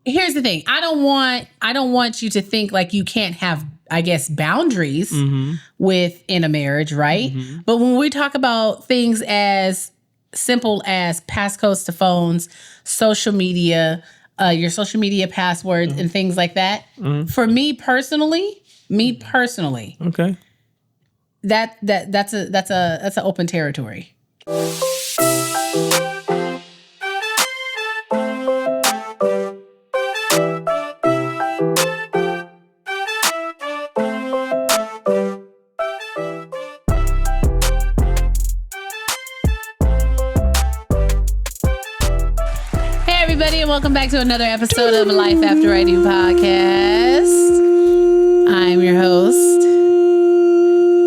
here's the thing. I don't want you to think like you can't have, I guess, boundaries within a marriage, right? Mm-hmm. But when we talk about things as simple as passcodes to phones, social media, your social media passwords, and things like that, for me personally, okay, that's an open territory. And welcome back to another episode of Life After I Do podcast. I'm your host,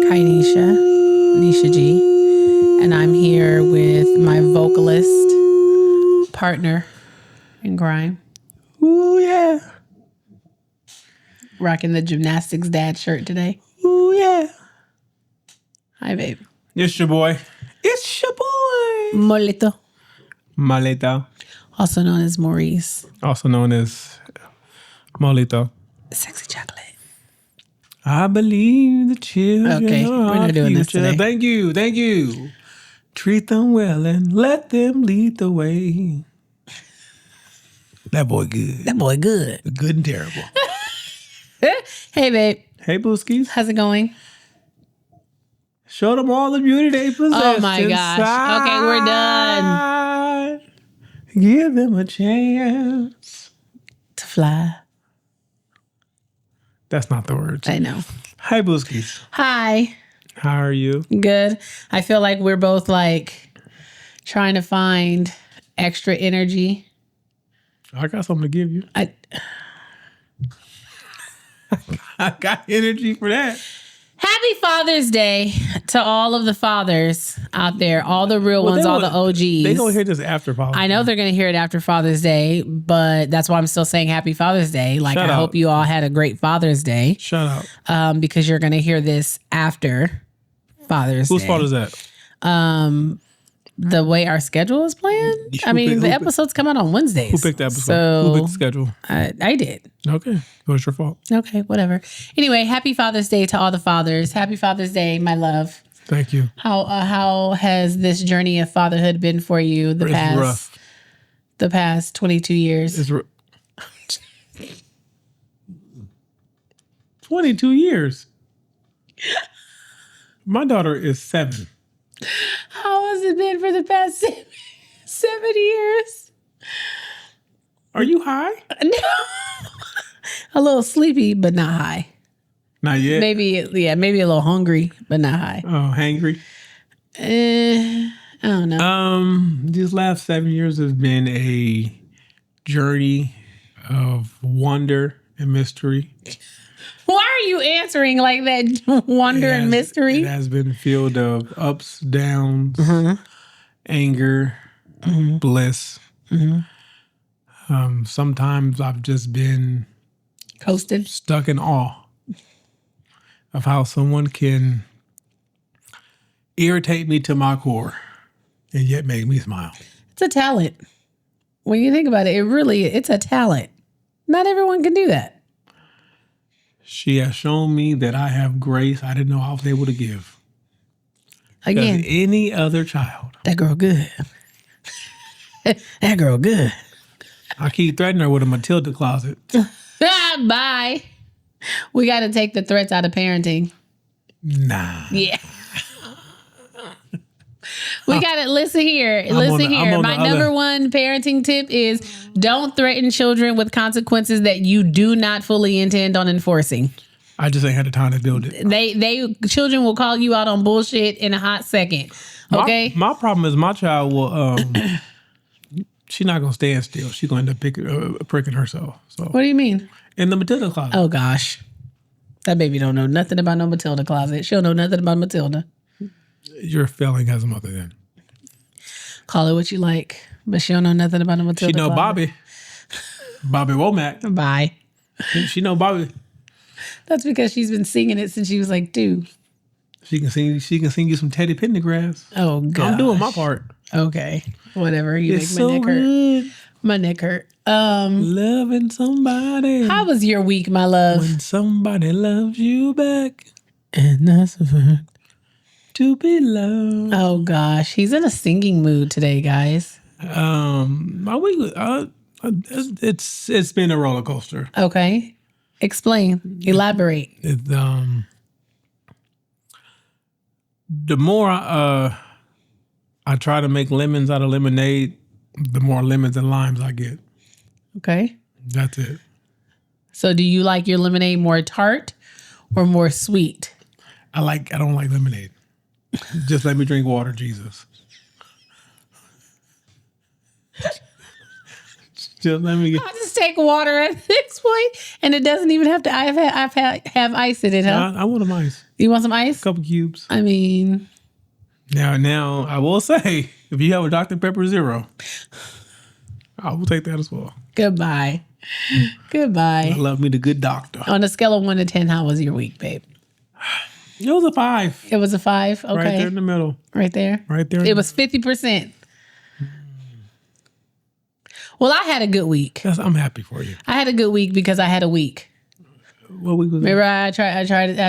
Nesha G, and I'm here with my vocalist partner in crime. Ooh yeah, rocking the gymnastics dad shirt today. Ooh yeah. Hi, babe. It's your boy. Moelethal. Also known as Maurice. Also known as Moelethal. Sexy chocolate. I believe the children. Okay, we're not doing this today. Thank you. Treat them well and let them lead the way. That boy good. Good and terrible. Hey, babe. Hey, Booskies. How's it going? Show them all the beauty they possess. Oh, my gosh. Inside. Okay, we're done. Give them a chance to fly. That's not the words. I know. Hi, Booskies. Hi. How are you? Good. I feel like we're both like trying to find extra energy. I got something to give you. I got energy for that. Happy Father's Day to all of the fathers out there, all the real ones, all the OGs. They're going to hear this after Father's Day. I know they're going to hear it after Father's Day, but that's why I'm still saying Happy Father's Day. Like, I hope you all had a great Father's Day. Shut up. Because you're going to hear this after Father's Day. Whose fault is that? The way our schedule is planned. The episodes come out on Wednesdays. Who picked the episode? So who picked the schedule? I did. Okay. Well, it's your fault. Okay, whatever. Anyway, Happy Father's Day to all the fathers. Happy Father's Day, my love. Thank you. How has this journey of fatherhood been for you the past 22 years? It's 22 years. My daughter is 7. How has it been for the past 7 years? Are you high? No. A little sleepy, but not high. Not yet? Maybe a little hungry, but not high. Oh, hangry? I don't know. These last 7 years has been a journey of wonder and mystery. Why are you answering like that? Wonder and mystery? It has been filled of ups, downs, anger, bliss. Sometimes I've just been coasted, stuck in awe of how someone can irritate me to my core and yet make me smile. It's a talent. When you think about it, it's a talent. Not everyone can do that. She has shown me that I have grace I didn't know I was able to give. Again, any other child. That girl good. That girl good. I keep threatening her with a Matilda closet. Bye. We got to take the threats out of parenting. Nah. Yeah. We got to listen here. My number one parenting tip is don't threaten children with consequences that you do not fully intend on enforcing. I just ain't had the time to build it. Children will call you out on bullshit in a hot second. Okay. My problem is my child will. She's not gonna stand still. She's gonna end up pricking herself. So what do you mean? In the Matilda closet. Oh gosh, that baby don't know nothing about no Matilda closet. She'll know nothing about Matilda. You're failing as a mother then. Call it what you like, but she don't know nothing about no Matilda closet. She know closet. Bobby Womack. Bye. She know Bobby. That's because she's been singing it since she was like 2. She can sing you some Teddy Pendergrass. Oh God. I'm doing my part. Okay. Whatever. You it's make my so neck hurt. Good. My neck hurt. Loving somebody. How was your week, my love? When somebody loves you back. And that's a fact. To be loved. Oh gosh, he's in a singing mood today, guys. My week, it's been a roller coaster. Okay, explain, elaborate. The more I try to make lemons out of lemonade, the more lemons and limes I get. Okay, that's it. So, do you like your lemonade more tart or more sweet? I don't like lemonade. Just let me drink water, Jesus. Just let me get. I'll just take water at this point, and it doesn't even have to. Have ice in it, huh? I want some ice. You want some ice? A couple cubes. I mean, now I will say, if you have a Dr. Pepper Zero, I will take that as well. Goodbye. Goodbye. I love me the good doctor. On a scale of 1 to 10, how was your week, babe? It was a 5. It was a 5. Okay, right there in the middle. Right there. Right there. It was 50%. Well, I had a good week. I'm happy for you. I had a good week because I had a week. What week was it? Remember, I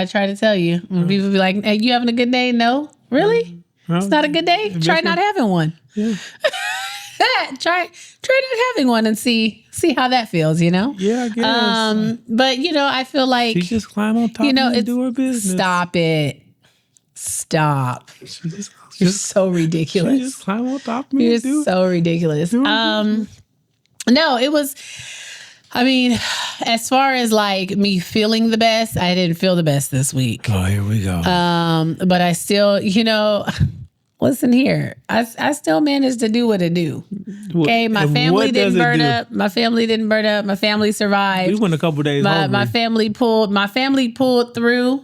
try to tell you. When people be like, "Hey, you having a good day?" No, really? Well, it's not a good day. Try not having one. Yeah. try not having one and see how that feels. You know? Yeah, I guess. But I feel like she just climb on top and do her business. Stop it. Stop. You're so ridiculous. She just climb on top of me. You're so ridiculous. No, it was. I mean, as far as like me feeling the best, I didn't feel the best this week. Oh, here we go. But I still, listen here. I still managed to do what it do. Okay, my family didn't burn up. My family didn't burn up. My family survived. We went a couple days hungry. My family pulled through.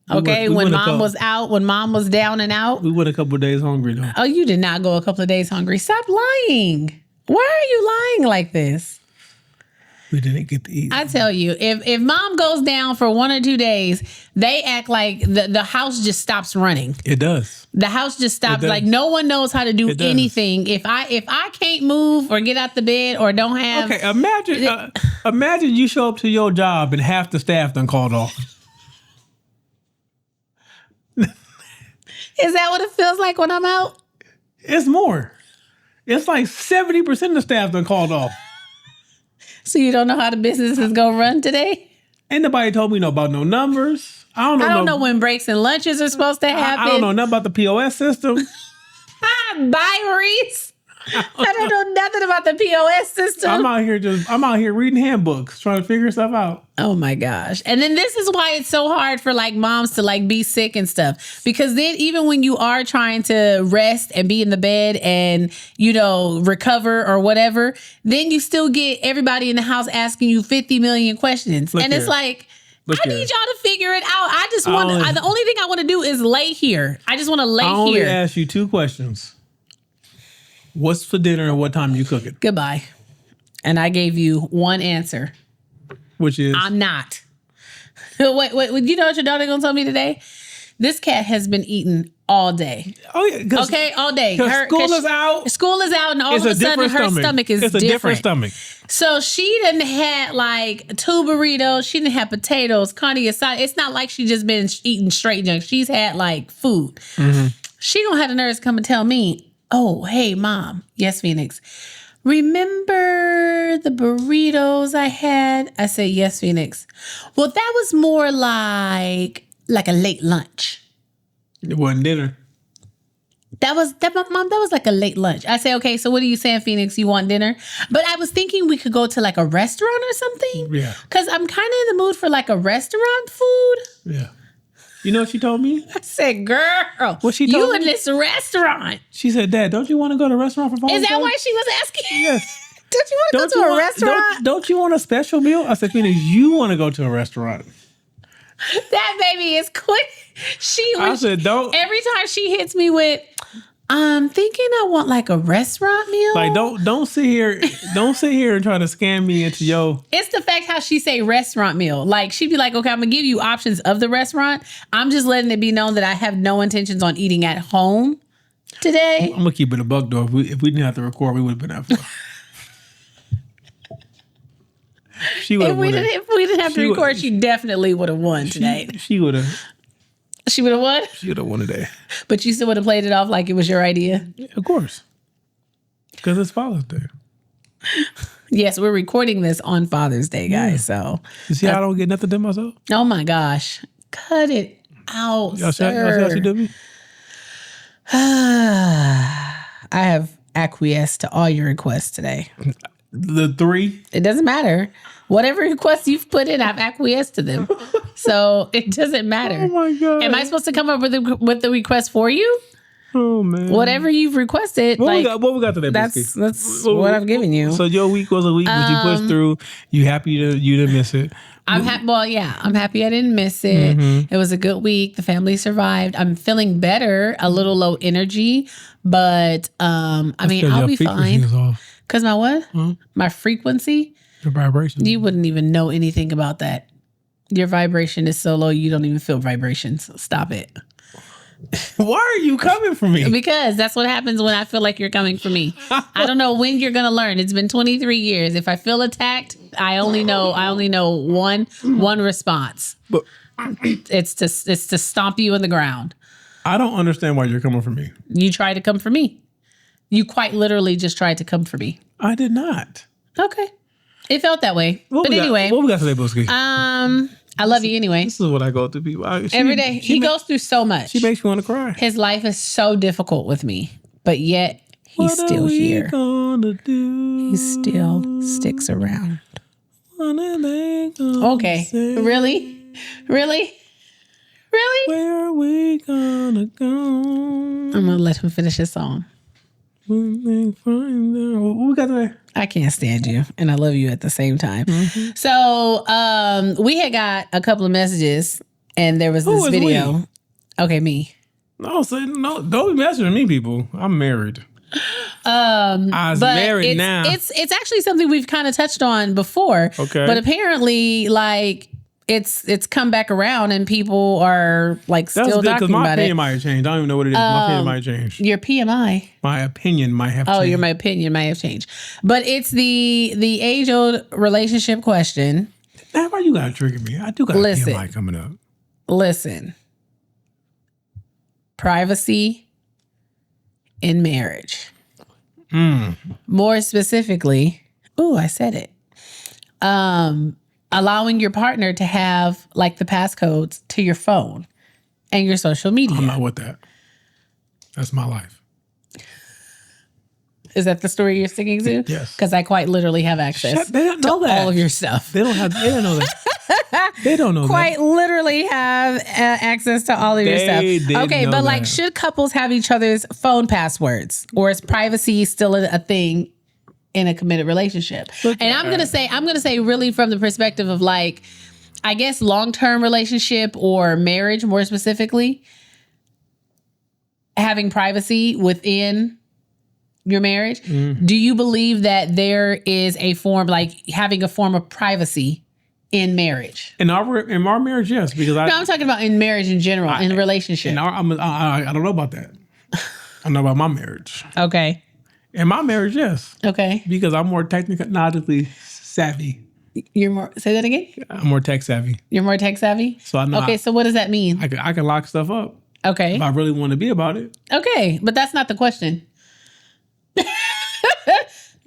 Okay, when mom was out, when mom was down and out. We went a couple days hungry though. Oh, you did not go a couple of days hungry. Stop lying. Why are you lying like this? We didn't get to eat. I tell you, if mom goes down for 1 or 2 days, they act like the house just stops running. It does. The house just stops. Like no one knows how to do anything. If I can't move or get out the bed or don't have. Okay, imagine you show up to your job and half the staff done called off. Is that what it feels like when I'm out? It's more. It's like 70% of the staff done called off. So you don't know how the business is gonna run today? Ain't nobody told me about no numbers. I don't know when breaks and lunches are supposed to happen. I don't know nothing about the POS system. Bye, Reese. I don't know nothing about the POS system. I'm out here reading handbooks, trying to figure stuff out. Oh my gosh. And then this is why it's so hard for like moms to like be sick and stuff. Because then even when you are trying to rest and be in the bed and, recover or whatever, then you still get everybody in the house asking you 50 million questions. It's like, I need y'all to figure it out. I just want the only thing I want to do is lay here. I just want to lay here. I only ask you 2 questions. What's for dinner and what time you cook it? Goodbye. And I gave you one answer. Which is? I'm not. Wait, you know what your daughter gonna tell me today? This cat has been eating all day. Oh yeah. Okay, all day. School is out. School is out and all of a sudden her stomach is different. It's a different stomach. So she didn't had like 2 burritos. She didn't have potatoes, carne asada. It's not like she just been eating straight junk. She's had like food. Mm-hmm. She gonna have the nerves come and tell me, oh, hey, Mom. Yes, Phoenix. Remember the burritos I had? I said, yes, Phoenix. Well, that was more like a late lunch. It wasn't dinner. Mom, that was like a late lunch. I say, okay, so what are you saying, Phoenix? You want dinner? But I was thinking we could go to like a restaurant or something. Yeah. Because I'm kind of in the mood for like a restaurant food. Yeah. You know what she told me? I said, girl, what she told you me? in this restaurant. She said, Dad, don't you want to go to a restaurant for Father's Day? Is that why she was asking? Yes. Don't you want to go to a restaurant? Don't you want a special meal? I said, Phoenix, you want to go to a restaurant. That baby is quick. I said, don't. Every time she hits me with, I'm thinking I want like a restaurant meal. Like don't sit here and try to scam me into It's the fact how she say restaurant meal. Like she'd be like, okay, I'm gonna give you options of the restaurant. I'm just letting it be known that I have no intentions on eating at home today. I'm gonna keep it a buck though. If we didn't have to record, we would have been that far. She would have won. If we didn't have to record, she definitely would have won tonight. She would have. She would have won? She would have won today. But you still would have played it off like it was your idea? Yeah, of course. Because it's Father's Day. Yes, we're recording this on Father's Day, guys. So you see how I don't get nothing to myself? Oh my gosh. Cut it out, Y'all see sir. how she do me? I have acquiesced to all your requests today. The 3? It doesn't matter. Whatever requests you've put in, I've acquiesced to them. So it doesn't matter. Oh my God. Am I supposed to come up with the request for you? Oh man. Whatever you've requested. What we got today, that's what I've given you. So your week was a week, but you pushed through. You happy you didn't miss it. I'm happy. Well, yeah, I'm happy I didn't miss it. Mm-hmm. It was a good week. The family survived. I'm feeling better, a little low energy, but I mean, I'll be fine. Because my what? My frequency? Your vibration. You wouldn't even know anything about that. Your vibration is so low, you don't even feel vibrations. Stop it. Why are you coming for me? Because that's what happens when I feel like you're coming for me. I don't know when you're gonna learn. It's been 23 years. If I feel attacked, I only know one response. But it's to stomp you in the ground. I don't understand why you're coming for me. You tried to come for me. You quite literally just tried to come for me. I did not. Okay. It felt that way. But anyway. What we got today, Boski? I love you anyway. This is what I go through people. Every day. He goes through so much. She makes me want to cry. His life is so difficult with me. But yet, he's still here. He still sticks around. Okay. Really? Really? Really? Where are we gonna go? I'm going to let him finish his song. What we got today? I can't stand you, and I love you at the same time. Mm-hmm. So we had got a couple of messages, and there was this video. We? Okay, me. No, don't be messaging me, people. I'm married. I was married now. It's actually something we've kind of touched on before. Okay, but apparently, like it's come back around, and people are like still talking about it. My opinion might have changed. I don't even know what it is. My opinion might have changed. Your PMI. My opinion might have changed. Oh, my opinion might have changed. But it's the age-old relationship question. Now, why you gotta trigger me? I do got a PMI coming up. Listen. Privacy in marriage. More specifically, I said it. Allowing your partner to have like the passcodes to your phone and your social media. I'm not with that. That's my life. Is that the story you're sticking to? Yes. Because I quite literally have access to all of your stuff. They don't know that. They don't know quite literally have access to all of your stuff. Okay, but like, should couples have each other's phone passwords, or is privacy still a thing in a committed relationship? And I'm gonna say really from the perspective of like, I guess long-term relationship or marriage more specifically, having privacy within your marriage. Do you believe that there is a form, like having a form of privacy in marriage? In our marriage, yes, because I'm talking about in marriage in general, in relationship. I don't know about that. I know about my marriage. Okay. In my marriage, yes. Okay. Because I'm more technologically savvy. You're more, say that again? I'm more tech savvy. You're more tech savvy? So I know. Okay, so what does that mean? I can lock stuff up. Okay. If I really want to be about it. Okay, but that's not the question.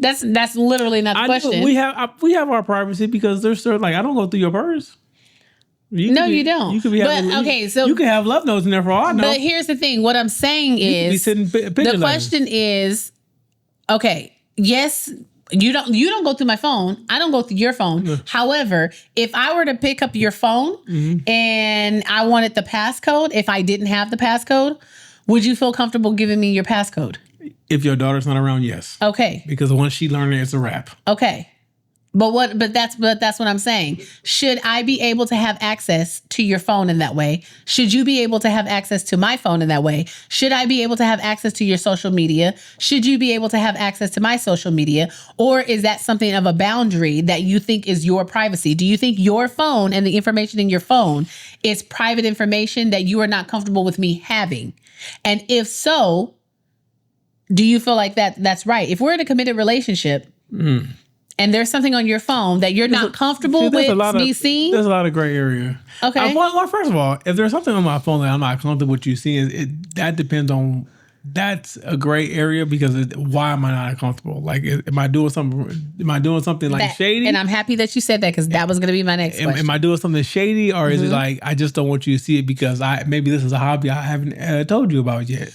That's literally not the question. We have our privacy because there's certain, like, I don't go through your purse. You don't. You could be you can have love notes in there for all I know. But here's the thing. What I'm saying is, the question is, okay, yes, you don't go through my phone. I don't go through your phone. No. However, if I were to pick up your phone and I wanted the passcode, if I didn't have the passcode, would you feel comfortable giving me your passcode? If your daughter's not around, yes. Okay. Because once she learned it, it's a wrap. Okay. But that's what I'm saying. Should I be able to have access to your phone in that way? Should you be able to have access to my phone in that way? Should I be able to have access to your social media? Should you be able to have access to my social media? Or is that something of a boundary that you think is your privacy? Do you think your phone and the information in your phone is private information that you are not comfortable with me having? And if so, do you feel like that's right? If we're in a committed relationship, and there's something on your phone that you're not comfortable with me seeing. There's a lot of gray area. Okay. Well, first of all, if there's something on my phone that I'm not comfortable with you seeing, that depends on. That's a gray area because why am I not comfortable? Like, am I doing something? Am I doing something like shady? And I'm happy that you said that because that was going to be my next question. Am I doing something shady, or is it like I just don't want you to see it because maybe this is a hobby I haven't told you about yet?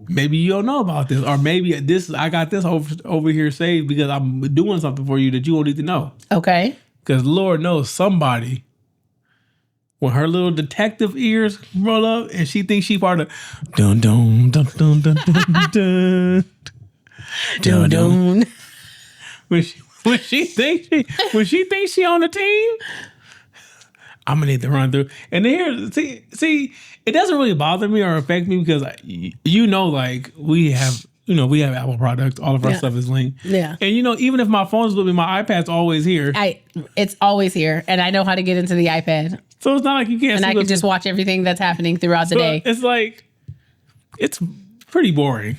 Maybe you don't know about this, or maybe I got this over here saved because I'm doing something for you that you don't need to know. Okay. Because Lord knows somebody, when her little detective ears roll up and she thinks she part of dun dun dun dun dun dun dun dun dun. When she thinks she on the team, I'm gonna need to run through. And then here, see, it doesn't really bother me or affect me because like we have Apple products. All of our stuff is linked. Yeah. And even if my phone's with me, my iPad's always here. It's always here, and I know how to get into the iPad. So it's not like you can't. And I can just watch everything that's happening throughout the day. It's like it's pretty boring.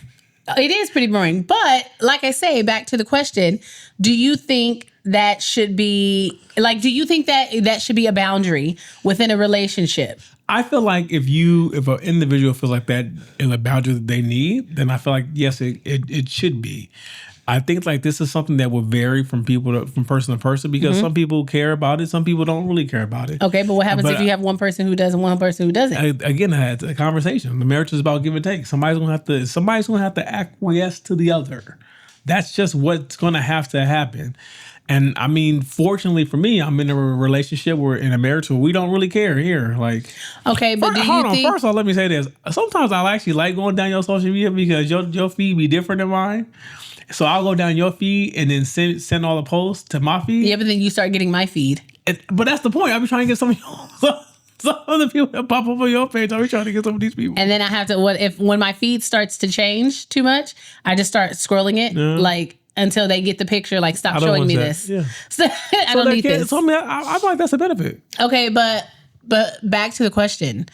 It is pretty boring. But like I say, back to the question, do you think that should be that should be a boundary within a relationship? I feel like if an individual feels like that is a boundary that they need, then I feel like yes, it should be. I think like this is something that will vary from person to person because some people care about it, some people don't really care about it. Okay, but what happens if you have one person who does and one person who doesn't? Again, it's a conversation. The marriage is about give and take. Somebody's gonna have to acquiesce to the other. That's just what's gonna have to happen. And I mean, fortunately for me, I'm in a relationship in a marriage where we don't really care here. Like, okay, but first of all, let me say this. Sometimes I actually like going down your social media because your feed be different than mine. So I'll go down your feed and then send all the posts to my feed. Yeah, but then you start getting my feed. But that's the point. I'll be trying to get some of the people that pop up on your page. I'll be trying to get some of these people. And then I have to, when my feed starts to change too much, I just start scrolling it like until they get the picture, like stop showing me this. Yeah. So, I don't need this. So I feel like that's a benefit. Okay, but back to the question.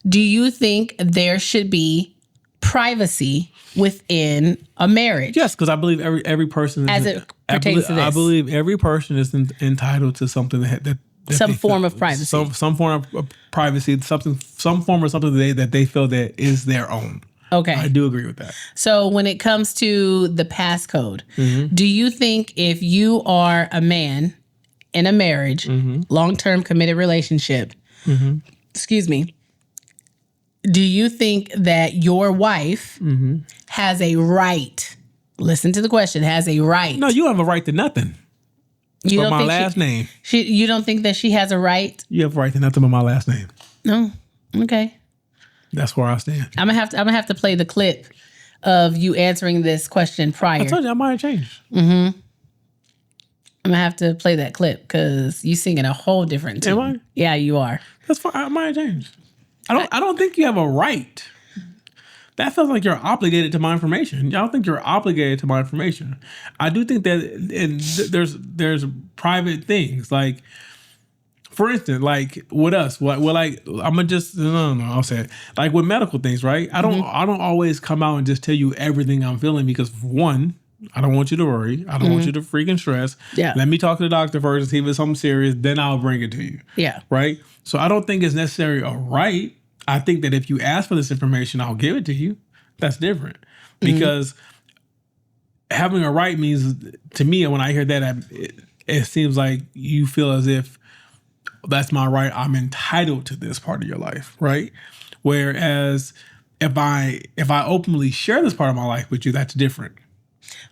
Do you think there should be privacy within a marriage? Yes, because I believe every person as it pertains to this. I believe every person is entitled to something that some form of privacy. Some form of privacy, some form of something that they feel that is their own. Okay. I do agree with that. So when it comes to the passcode, do you think if you are a man in a marriage, long-term committed relationship, excuse me, do you think that your wife has a right, listen to the question, has a right? No, you have a right to nothing. You don't my think last name. You don't think that she has a right? You have a right to nothing but my last name. No. Okay. That's where I stand. I'm gonna have to play the clip of you answering this question prior. I told you I might have changed. I'm gonna have to play that clip because you singing a whole different tune. Am I? Yeah, you are. That's fine. I might have changed. I don't think you have a right. That feels like you're obligated to my information. I don't think you're obligated to my information. I do think that there's private things like, for instance, like with us, I'll say it. Like with medical things, right? I don't always come out and just tell you everything I'm feeling because for one, I don't want you to worry. I don't want you to freaking stress. Yeah. Let me talk to the doctor first and see if it's something serious, then I'll bring it to you. Yeah. Right? So I don't think it's necessarily a right. I think that if you ask for this information, I'll give it to you. That's different. Because having a right means, to me, when I hear that, it seems like you feel as if that's my right. I'm entitled to this part of your life, right? Whereas if I openly share this part of my life with you, that's different.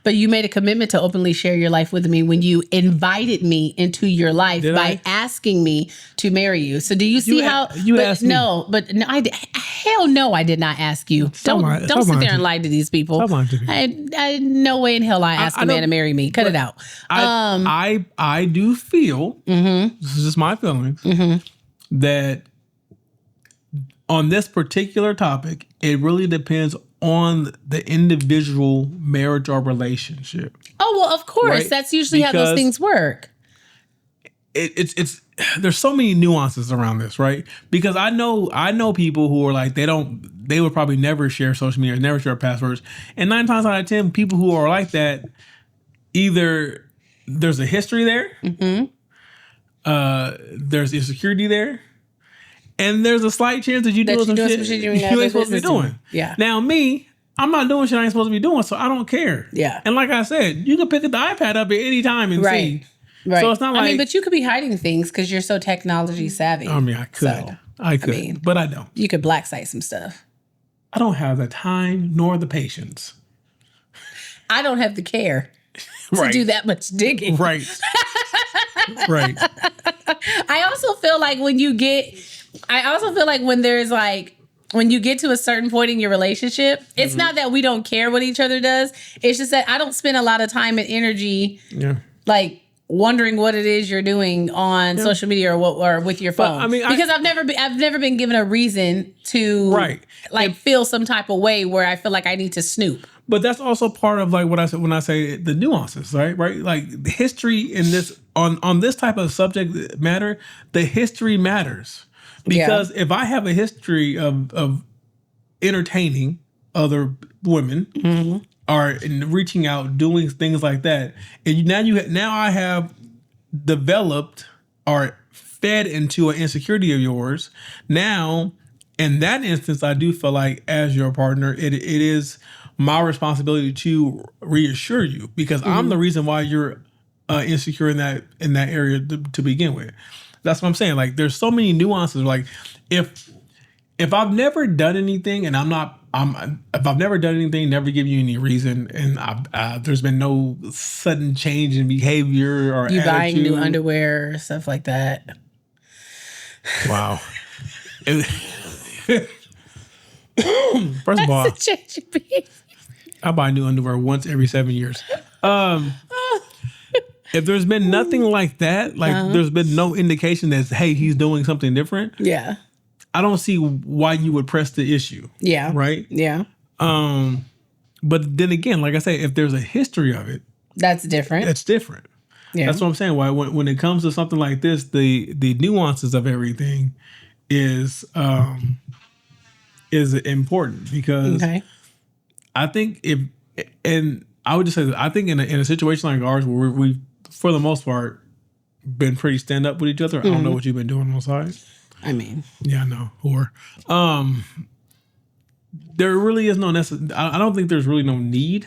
But you made a commitment to openly share your life with me when you invited me into your life asking me to marry you. So do you see how you asked me? Hell no, I did not ask you. Don't sit there and lie to these people. I no way in hell I asked a man to marry me. Cut it out. I do feel, this is just my feelings, that on this particular topic, it really depends on the individual marriage or relationship. Oh, well, of course. Right? That's usually how those things work. It's there's so many nuances around this, right? Because I know people who are like, they would probably never share social media, never share passwords. And 9 times out of 10, people who are like that, either there's a history there, there's insecurity there, and there's a slight chance that you're doing some shit you ain't supposed to be doing. Yeah. Now me, I'm not doing shit I ain't supposed to be doing, so I don't care. Yeah. And like I said, you can pick up the iPad up at any time and see. Right. So it's not like... I mean, but you could be hiding things because you're so technology savvy. I mean, I could. But I don't. You could black site some stuff. I don't have the time nor the patience. I don't have the care to do that much digging. Right. Right. I also feel like when there's like, when you get to a certain point in your relationship, it's not that we don't care what each other does. It's just that I don't spend a lot of time and energy like wondering what it is you're doing on social media or with your phone. But, I mean, because I've never been given a reason to feel some type of way where I feel like I need to snoop. But that's also part of like what I said when I say the nuances, right? Like the history in this on this type of subject matter, the history matters. Because if I have a history of entertaining other women or in reaching out, doing things like that, and now I have developed or fed into an insecurity of yours. Now, in that instance, I do feel like as your partner, it is my responsibility to reassure you because I'm the reason why you're insecure in that area to begin with. That's what I'm saying. Like, there's so many nuances. Like, if I've never done anything and if I've never done anything, never given you any reason, and there's been no sudden change in behavior or you attitude, buying new underwear, stuff like that. Wow. First of all, I buy new underwear once every 7 years. If there's been nothing like that, like there's been no indication that, hey, he's doing something different. Yeah. I don't see why you would press the issue. Yeah. Right? Yeah. But then again, like I say, if there's a history of it. That's different. That's different. Yeah. That's what I'm saying. Why when it comes to something like this, the nuances of everything is important because I think I would just say that I think in a situation like ours where we've for the most part been pretty stand up with each other. I don't know what you've been doing on the side. I mean, yeah, I know, whore. There really is no I don't think there's really no need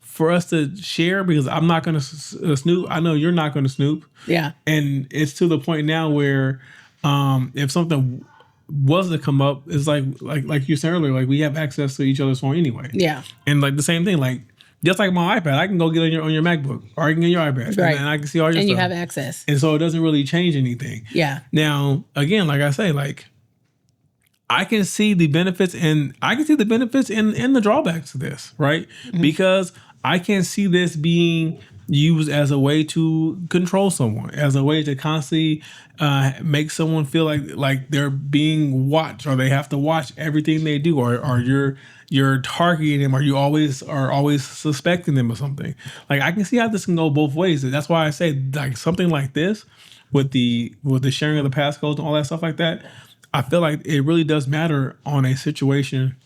for us to share because I'm not going to snoop. I know you're not going to snoop. Yeah, and it's to the point now where if something was to come up, it's like you said earlier, like we have access to each other's phone anyway. Yeah, and like the same thing, like. Just like my iPad, I can go get on your MacBook or I can get your iPad. Right. And I can see all your stuff. And you have access. And so it doesn't really change anything. Yeah. Now, again, like I say, like I can see the benefits and the drawbacks of this, right? Mm-hmm. Because I can see this being used as a way to control someone, as a way to constantly make someone feel like they're being watched or they have to watch everything they do or you're targeting them or you always suspecting them of something. Like I can see how this can go both ways. And that's why I say like something like this with the sharing of the passcodes and all that stuff like that, I feel like it really does matter on a situation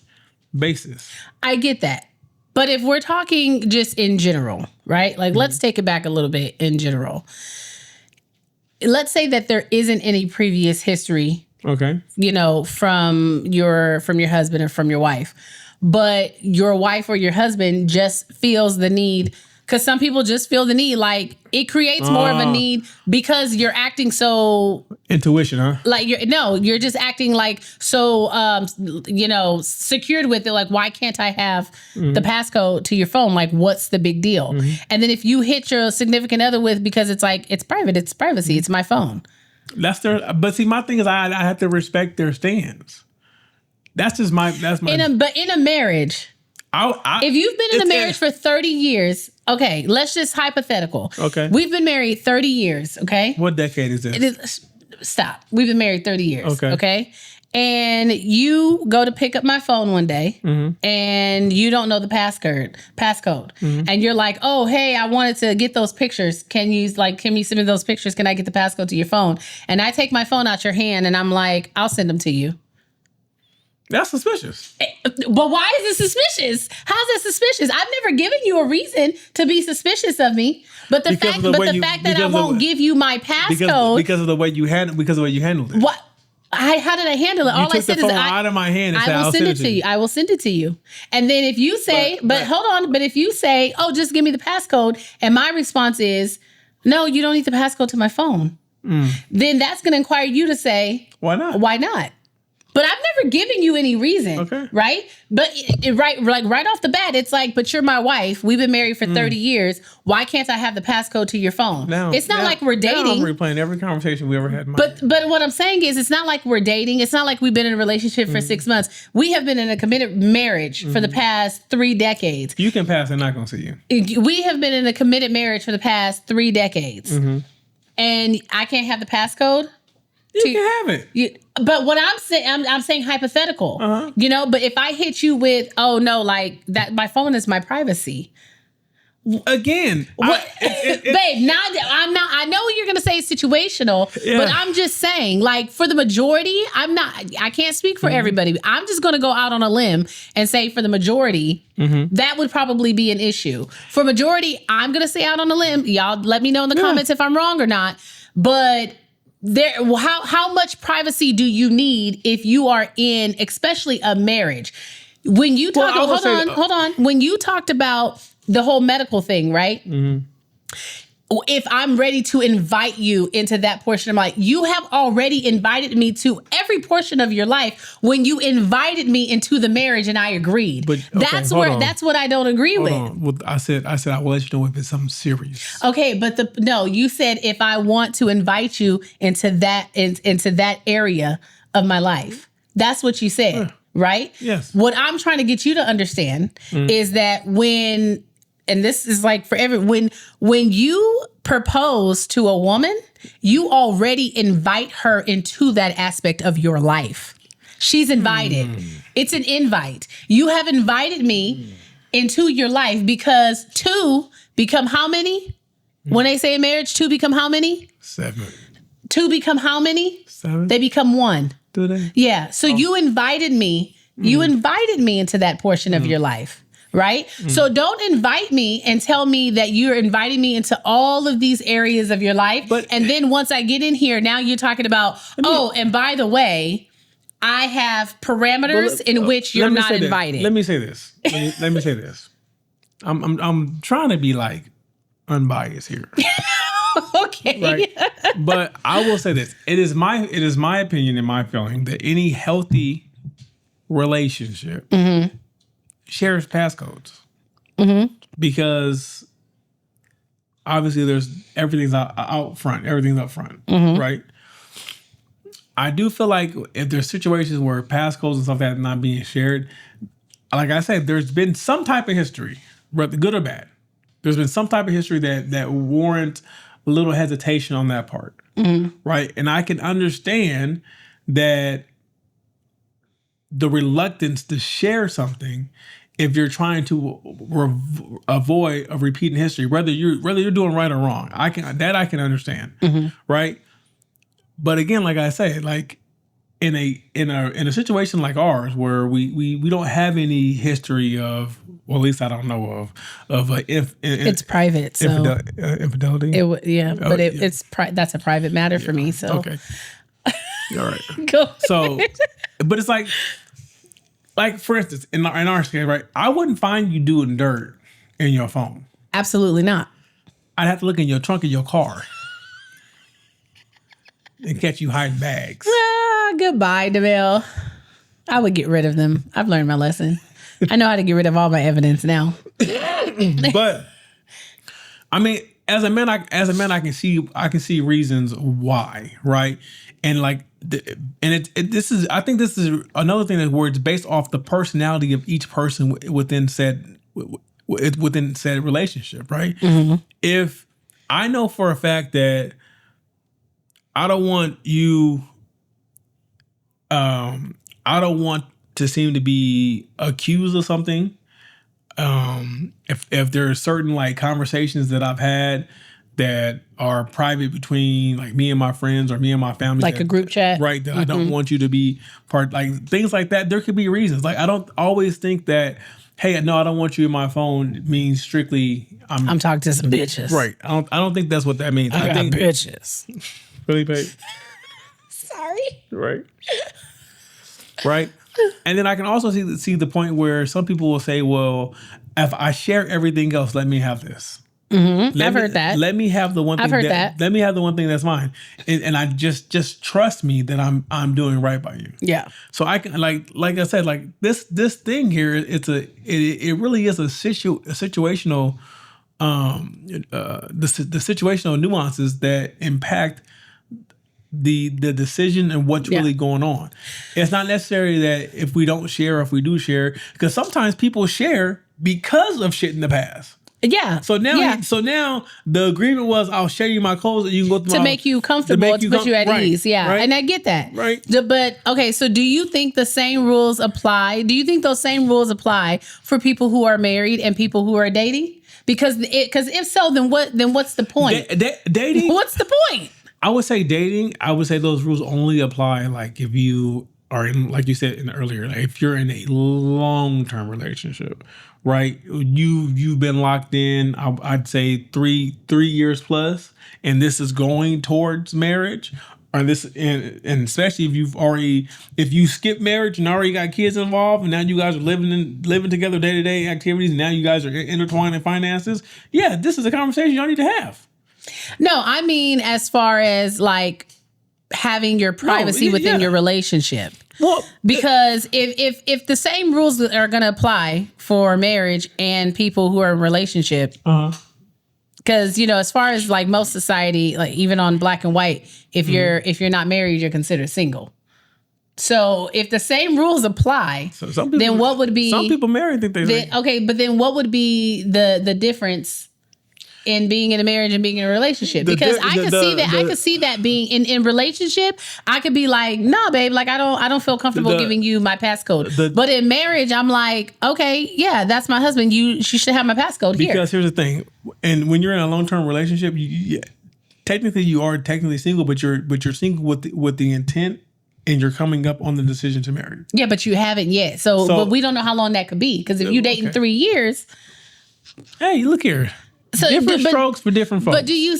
basis. I get that. But if we're talking just in general, right? Like let's take it back a little bit in general. Let's say that there isn't any previous history. Okay. You know, from your husband or from your wife. But your wife or your husband just feels the need, because some people just feel the need, like it creates more of a need because you're acting so intuition, huh? Like you're just acting like so secured with it. Like, why can't I have the passcode to your phone? Like, what's the big deal? Mm-hmm. And then if you hit your significant other with because it's like it's private, it's privacy, it's my phone. That's but see, my thing is I have to respect their stance. That's my. But in a marriage, if you've been in a marriage for 30 years, okay, let's just hypothetical. Okay, we've been married 30 years. Okay, what decade is this? Stop. We've been married 30 years. Okay, and you go to pick up my phone one day, and you don't know the passcode, and you're like, oh, hey, I wanted to get those pictures. Can you send me those pictures? Can I get the passcode to your phone? And I take my phone out your hand, and I'm like, I'll send them to you. That's suspicious. But why is it suspicious? How's that suspicious? I've never given you a reason to be suspicious of me. But the fact that I won't give you my passcode because of the way you handled it. What? How did I handle it? All I said is out of my hand and I will send it to you. I will send it to you. And then if you say, hold on, but if you say, oh, just give me the passcode, and my response is, no, you don't need the passcode to my phone. Then that's going to inquire you to say, why not? Why not? But I've never given you any reason, right? But right off the bat, it's like, but you're my wife. We've been married for 30 years. Why can't I have the passcode to your phone? It's not like we're dating. Now I'm replaying every conversation we ever had. But what I'm saying is, it's not like we're dating. It's not like we've been in a relationship for 6 months. We have been in a committed marriage for the past 3 decades. You can pass. I'm not going to see you. We have been in a committed marriage for the past 3 decades. And I can't have the passcode? You can have it. But what I'm saying, I'm saying hypothetical. But if I hit you with, oh no, like that, my phone is my privacy. Again, babe. Now I'm not. I know you're gonna say it's situational, but I'm just saying, like for the majority, I'm not. I can't speak for everybody. I'm just gonna go out on a limb and say for the majority, that would probably be an issue. For majority, I'm gonna say out on a limb. Y'all, let me know in the comments if I'm wrong or not. But how much privacy do you need if you are in, especially a marriage? When you talk, hold on. When you talked about the whole medical thing, right? If I'm ready to invite you into that portion of my life, you have already invited me to every portion of your life when you invited me into the marriage and I agreed. But that's what I don't agree with. Well, I said I will let you know if it's something serious. Okay, but you said if I want to invite you into that area of my life. That's what you said, right? Yes. What I'm trying to get you to understand is that and this is like for when you propose to a woman, you already invite her into that aspect of your life. She's invited. It's an invite. You have invited me into your life because 2 become how many? When they say in marriage, 2 become how many? 7. 2 become how many? 7. They become 1. Do they? Yeah. So you invited me. You invited me into that portion of your life. Right? So don't invite me and tell me that you're inviting me into all of these areas of your life. And then once I get in here, now you're talking about, and by the way, I have parameters in which you're not invited. Let me say this. Let me say this. I'm trying to be like unbiased here. Okay. Right? But I will say this. It is my opinion and my feeling that any healthy relationship shares passcodes because obviously everything's out front, everything's up front, right? I do feel like if there's situations where passcodes and stuff that are not being shared, like I said, there's been some type of history, whether good or bad. There's been some type of history that warrants a little hesitation on that part, right? And I can understand that the reluctance to share something if you're trying to avoid a repeating history, whether you're doing right or wrong. I can understand, right? But again, like I say, like in a situation like ours where we don't have any history of, well, at least I don't know of it's private, so infidelity. That's a private matter for me. So okay, all right. Go. So, but it's like for instance, in our case, right? I wouldn't find you doing dirt in your phone. Absolutely not. I'd have to look in your trunk of your car and catch you hiding bags. Goodbye, DeVille. I would get rid of them. I've learned my lesson. I know how to get rid of all my evidence now. But I mean, as a man, I can see reasons why, right? And like, I think this is another thing that where it's based off the personality of each person within said relationship, right? If I know for a fact that I don't want you, I don't want to seem to be accused of something. If there are certain like conversations that I've had that are private between like me and my friends or me and my family. Like a group chat. Right. That I don't want you to be part, like things like that. There could be reasons. Like I don't always think that, hey, no, I don't want you in my phone means strictly I'm talking to some bitches. Right. I don't think that's what that means. I think bitches. Really, babe? Sorry. Right. Right. And then I can also see the point where some people will say, well, if I share everything else, let me have this. I've heard that. Let me have the one thing. I've heard that. Let me have the one thing that's mine, and I just trust me that I'm doing right by you. Yeah. So I can like I said, like this thing here, it really is a situational the situational nuances that impact the decision and what's really going on. It's not necessarily that if we don't share or if we do share, because sometimes people share because of shit in the past. Yeah. So now, the agreement was I'll share you my clothes and you can go through to make you comfortable, to put you at ease. Yeah. Right. And I get that. Right. But okay, so do you think the same rules apply? Do you think those same rules apply for people who are married and people who are dating? Because if so, then what's the point? Dating. What's the point? I would say dating. I would say those rules only apply like if you are in, like you said earlier, like if you're in a long-term relationship, right? You've been locked in. I'd say 3 years plus, and this is going towards marriage. Or this, and especially if you skip marriage and already got kids involved, and now you guys are living together day-to-day activities, and now you guys are intertwined in finances. Yeah, this is a conversation y'all need to have. No, I mean as far as like having your privacy within your relationship. Well, because if the same rules are going to apply for marriage and people who are in a relationship, because as far as like most society, like even on black and white, if you're not married, you're considered single. So if the same rules apply, then what would be some people married think they okay? But then what would be the difference in being in a marriage and being in a relationship? Because I could see that being in relationship, I could be like, nah, babe, like I don't feel comfortable giving you my passcode. But in marriage, I'm like, okay, yeah, that's my husband. She should have my passcode here. Because here's the thing, and when you're in a long-term relationship, technically you are single, but you're single with the intent, and you're coming up on the decision to marry. Yeah, but you haven't yet. So but we don't know how long that could be. Because if you're dating 3 years, hey, look here. So, different strokes for different folks. But do you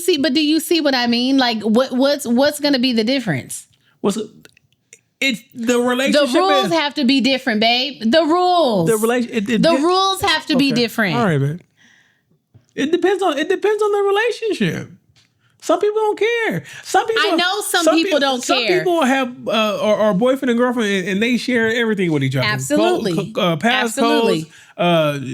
see what I mean? Like what's going to be the difference? It's the relationship. The rules have to be different, babe. The rules. The rules have to be different. All right, babe. It depends on the relationship. Some people don't care. I know some people don't care. Some people have or boyfriend and girlfriend, and they share everything with each other. Absolutely. Passcodes.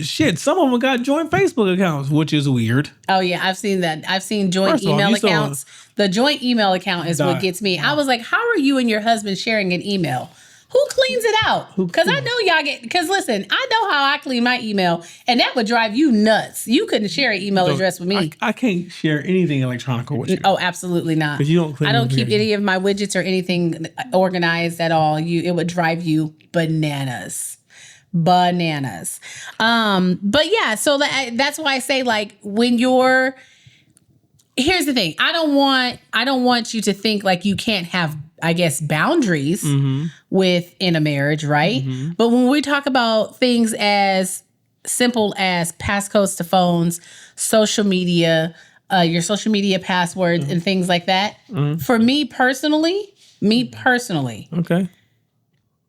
Shit. Some of them got joint Facebook accounts, which is weird. Oh yeah, I've seen that. I've seen joint email accounts. The joint email account is what gets me. I was like, how are you and your husband sharing an email? Who cleans it out? Because I know y'all because listen, I know how I clean my email, and that would drive you nuts. You couldn't share an email address with me. I can't share anything electronic with you. Oh, absolutely not. Because you don't clean. I don't keep any of my widgets or anything organized at all. It would drive you bananas. But yeah, so that's why I say like when you're. Here's the thing. I don't want you to think like you can't have, I guess, boundaries within a marriage, right? But when we talk about things as simple as passcodes to phones, social media, your social media passwords, and things like that, for me personally, okay,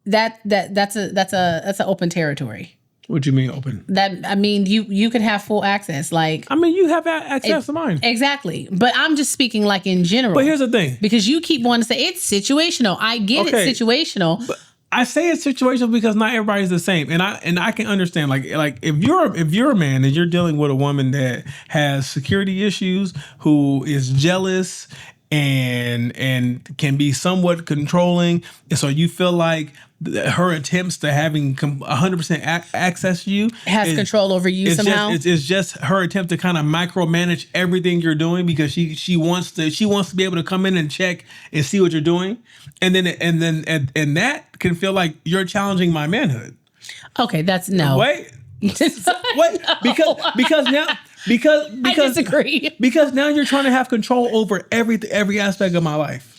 that's an open territory. What do you mean open? You can have full access. Like you have access to mine. Exactly. But I'm just speaking like in general. But here's the thing. Because you keep wanting to say it's situational. I get it's situational. But I say it's situational because not everybody's the same. And I can understand like if you're a man and you're dealing with a woman that has security issues, who is jealous and can be somewhat controlling, and so you feel like her attempts to having 100% access to you has control over you somehow. It's just her attempt to kind of micromanage everything you're doing because she wants to be able to come in and check and see what you're doing, and that can feel like you're challenging my manhood. Okay, that's no. Wait. Wait, because now Because I disagree. Because now you're trying to have control over every aspect of my life.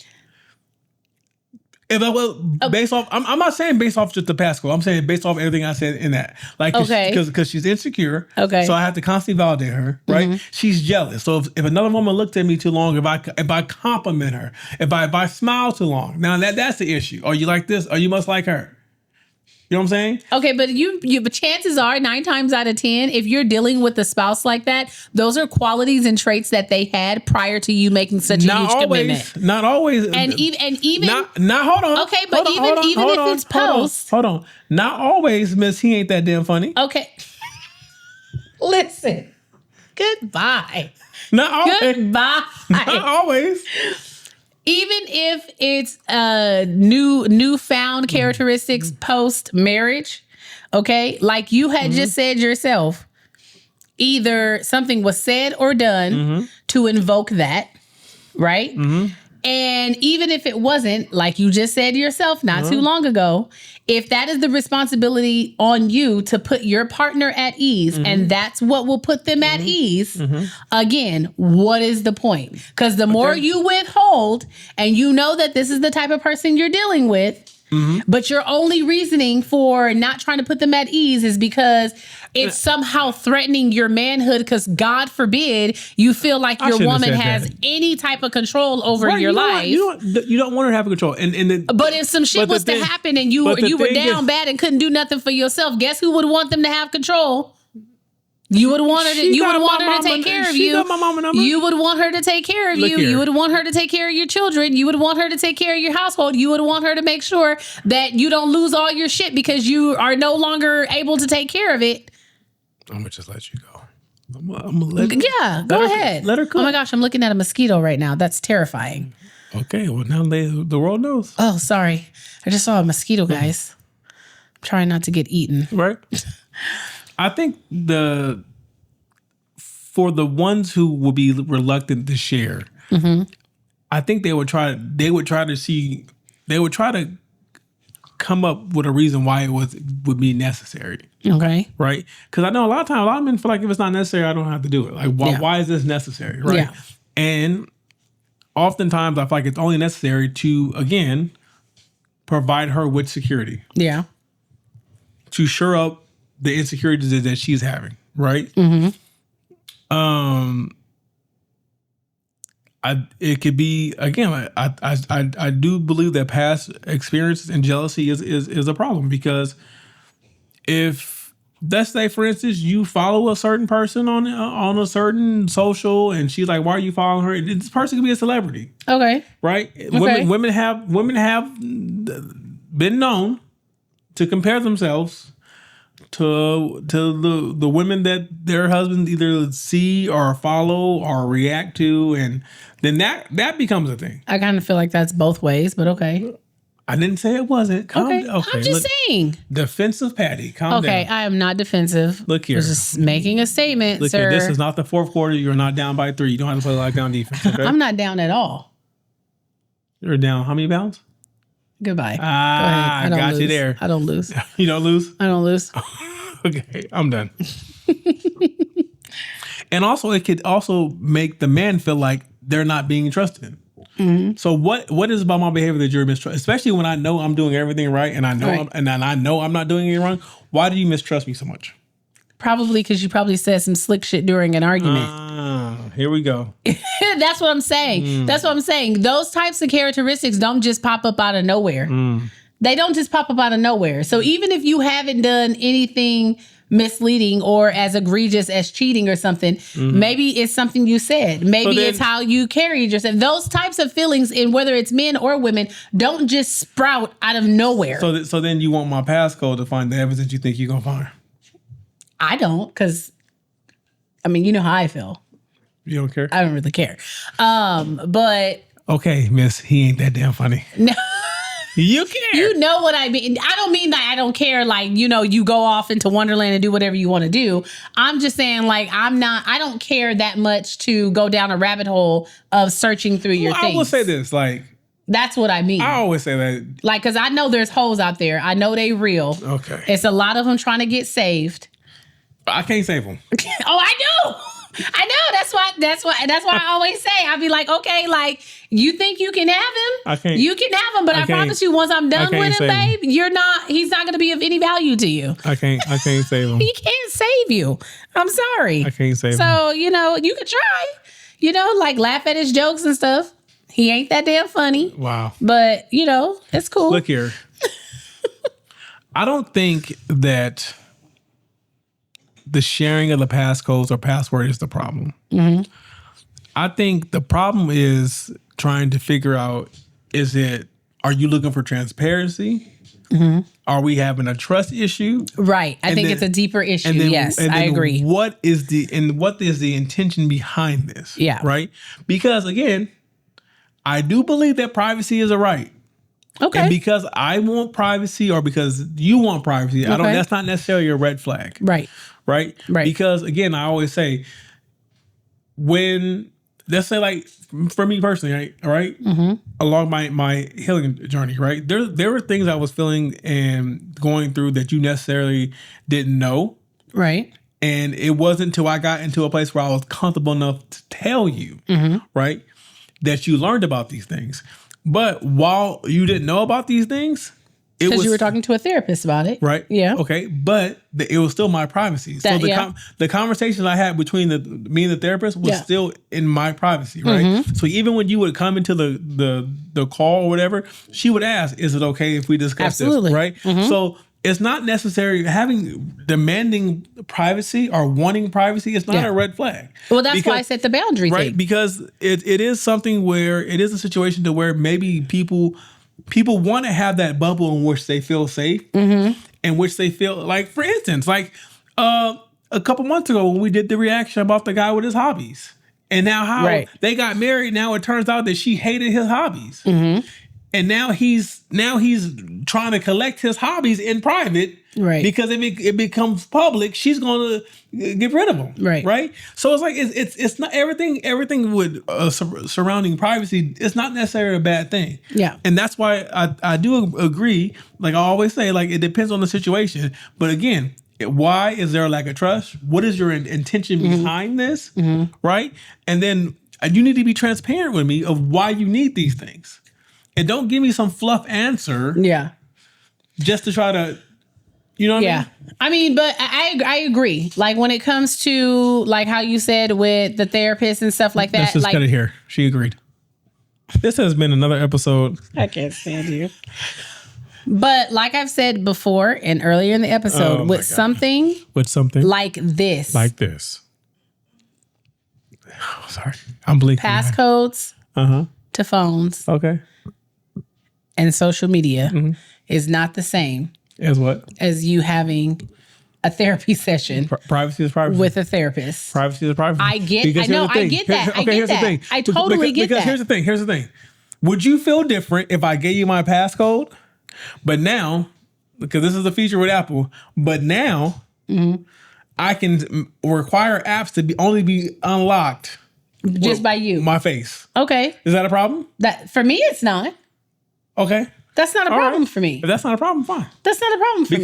If I will, based off, I'm not saying based off just the past school. I'm saying based off everything I said in that. Like, because she's insecure. Okay. So I have to constantly validate her, right? Mm-hmm. She's jealous. So if another woman looked at me too long, if I compliment her, if I smile too long, now that's the issue. Or you like this, or you must like her. You know what I'm saying? Okay, but but chances are 9 times out of 10, if you're dealing with a spouse like that, those are qualities and traits that they had prior to you making such a huge commitment. Not always. And even not hold on. Okay, but even if it's post. Hold on. Not always, Miss. He ain't that damn funny. Okay. Listen. Goodbye. Not always. Goodbye. Not always. Even if it's newfound characteristics post marriage, okay, like you had just said yourself, either something was said or done to invoke that, right? And even if it wasn't, like you just said yourself not too long ago, if that is the responsibility on you to put your partner at ease, and that's what will put them at ease, again, what is the point? Because the more you withhold and you know that this is the type of person you're dealing with, but your only reasoning for not trying to put them at ease is because it's somehow threatening your manhood, because God forbid you feel like your woman has any type of control over your life. You don't want her to have control. But if some shit was to happen and you were down bad and couldn't do nothing for yourself, guess who would want them to have control? You would want her to. You would want her to take care of you. You would want her to take care of you. You would want her to take care of your children. You would want her to take care of your household. You would want her to make sure that you don't lose all your shit because you are no longer able to take care of it. I'm gonna just let you go. I'm gonna let go ahead. Let her cook. Oh my gosh, I'm looking at a mosquito right now. That's terrifying. Okay, well now the world knows. Oh, sorry. I just saw a mosquito, guys. I'm trying not to get eaten. Right. I think for the ones who will be reluctant to share, I think they would try to come up with a reason why it would be necessary. Okay. Right? Because I know a lot of men feel like if it's not necessary, I don't have to do it. Like, why is this necessary? Right? Yeah. And oftentimes I feel like it's only necessary to, again, provide her with security. Yeah. To shore up the insecurities that she's having. Right? It could be, again, I do believe that past experiences and jealousy is a problem, because if, let's say, for instance, you follow a certain person on a certain social and she's like, why are you following her? This person could be a celebrity. Okay. Right? Okay. Women have been known to compare themselves to the women that their husbands either see or follow or react to, and then that becomes a thing. I kind of feel like that's both ways, but okay. I didn't say it wasn't. Okay. I'm just saying. Defensive Patty. Calm down. Okay, I am not defensive. Look here. I was just making a statement, Look sir. Here. This is not the fourth quarter. You're not down by 3. You don't have to play lockdown defense. Okay? I'm not down at all. You're down how many pounds? Goodbye. Go ahead. I got lose. you there. I don't lose. You don't lose? I don't lose. Okay, I'm done. And also, it could also make the man feel like they're not being trusted. So what is about my behavior that you're mistrusting? Especially when I know I'm doing everything right, and I know I know I'm not doing anything wrong. Why do you mistrust me so much? Probably because you probably said some slick shit during an argument. Here we go. That's what I'm saying. That's what I'm saying. Those types of characteristics don't just pop up out of nowhere. They don't just pop up out of nowhere. So even if you haven't done anything misleading or as egregious as cheating or something, maybe it's something you said. Maybe it's how you carried yourself. Those types of feelings, in whether it's men or women, don't just sprout out of nowhere. So then you want my passcode to find the evidence you think you're going to find. I don't, because, I mean, you know how I feel. You don't care? I don't really care. But... Okay, miss, he ain't that damn funny. No. You care. You know what I mean. I don't mean that I don't care, like, you know, you go off into Wonderland and do whatever you want to do. I'm just saying, like, I don't care that much to go down a rabbit hole of searching through your things. I will say this, like... That's what I mean. I always say that. Like, because I know there's hoes out there. I know they real. Okay. It's a lot of them trying to get saved. I can't save them. Oh, I do. I know. That's why I always say, I'll be like, okay, like, you think you can have him? I can't. You can have him, but I promise you, once I'm done with him, babe, he's not going to be of any value to you. I can't save him. He can't save you. I'm sorry. I can't save him. So, you could try, like laugh at his jokes and stuff. He ain't that damn funny. Wow. But, it's cool. Look here. I don't think that the sharing of the passcodes or password is the problem. Mm-hmm. I think the problem is trying to figure out, are you looking for transparency? Mm-hmm. Are we having a trust issue? Right. I think it's a deeper issue. Yes, I agree. What is the intention behind this? Yeah. Right? Because again, I do believe that privacy is a right. Okay. And because I want privacy or because you want privacy, that's not necessarily a red flag. Right. Right? Right. Because again, I always say, let's say like for me personally, right? Mm-hmm. Along my healing journey, right? There were things I was feeling and going through that you necessarily didn't know. Right. And it wasn't until I got into a place where I was comfortable enough to tell you, mm-hmm. right, that you learned about these things. But while you didn't know about these things, because you were talking to a therapist about it. Right. Yeah. Okay. But it was still my privacy. So the conversations I had between me and the therapist was still in my privacy. Right. Mm-hmm. So even when you would come into the call or whatever, she would ask, is it okay if we discuss this? Right. Mm-hmm. So it's not necessary demanding privacy or wanting privacy. It's not a red flag. Well, that's why I set the boundary. Right. Thing. Because it is something where it is a situation to where maybe people want to have that bubble in which they feel safe, mm-hmm. in which they feel like, for instance, like a couple months ago when we did the reaction about the guy with his hobbies and now how they got married. Now it turns out that she hated his hobbies. Mm-hmm. And now he's trying to collect his hobbies in private, right? Because if it becomes public, she's going to get rid of him, right? Right. So it's like it's not everything with surrounding privacy. It's not necessarily a bad thing, yeah. And that's why I do agree. Like I always say, like it depends on the situation. But again, why is there a lack of trust? What is your intention mm-hmm. behind this, mm-hmm. right? And then you need to be transparent with me of why you need these things. And don't give me some fluff answer. Yeah. Just to try to, what I mean? I mean, but I agree. Like when it comes to like how you said with the therapist and stuff like that. Let's just cut it here. She agreed. This has been another episode. I can't stand you. But like I've said before and earlier in the episode, with something like this. Like this. Oh, sorry. I'm blinking. Passcodes to phones. Okay. And social media mm-hmm. is not the same as what? As you having a therapy session. Privacy is privacy. With a therapist. Privacy is privacy. I get that. Here's the thing. I totally get that. Here's the thing. Would you feel different if I gave you my passcode? But now, because this is a feature with Apple, but now mm-hmm. I can require apps to only be unlocked just by you. My face. Okay. Is that a problem? That for me, it's not. Okay. That's not a problem for me. If that's not a problem, fine. That's not a problem for me.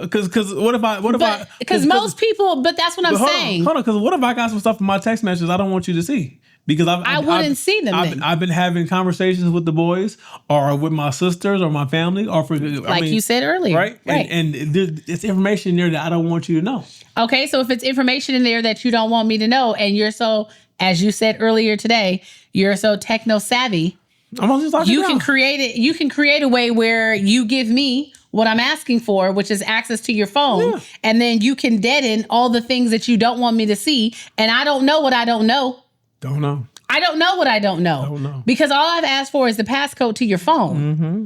Because what if I... Because most people... But that's what I'm saying. Hold on, because what if I got some stuff in my text messages I don't want you to see? Because I wouldn't see them then. I've been having conversations with the boys or with my sisters or my family or for... you said earlier. Right? And it's information there that I don't want you to know. Okay, so if it's information in there that you don't want me to know and you're so, as you said earlier today, you're so techno-savvy... You can create it. You can create a way where you give me what I'm asking for, which is access to your phone, and then you can deaden all the things that you don't want me to see. And I don't know what I don't know. Don't know. I don't know what I don't know. Don't know. Because all I've asked for is the passcode to your phone. Mm-hmm.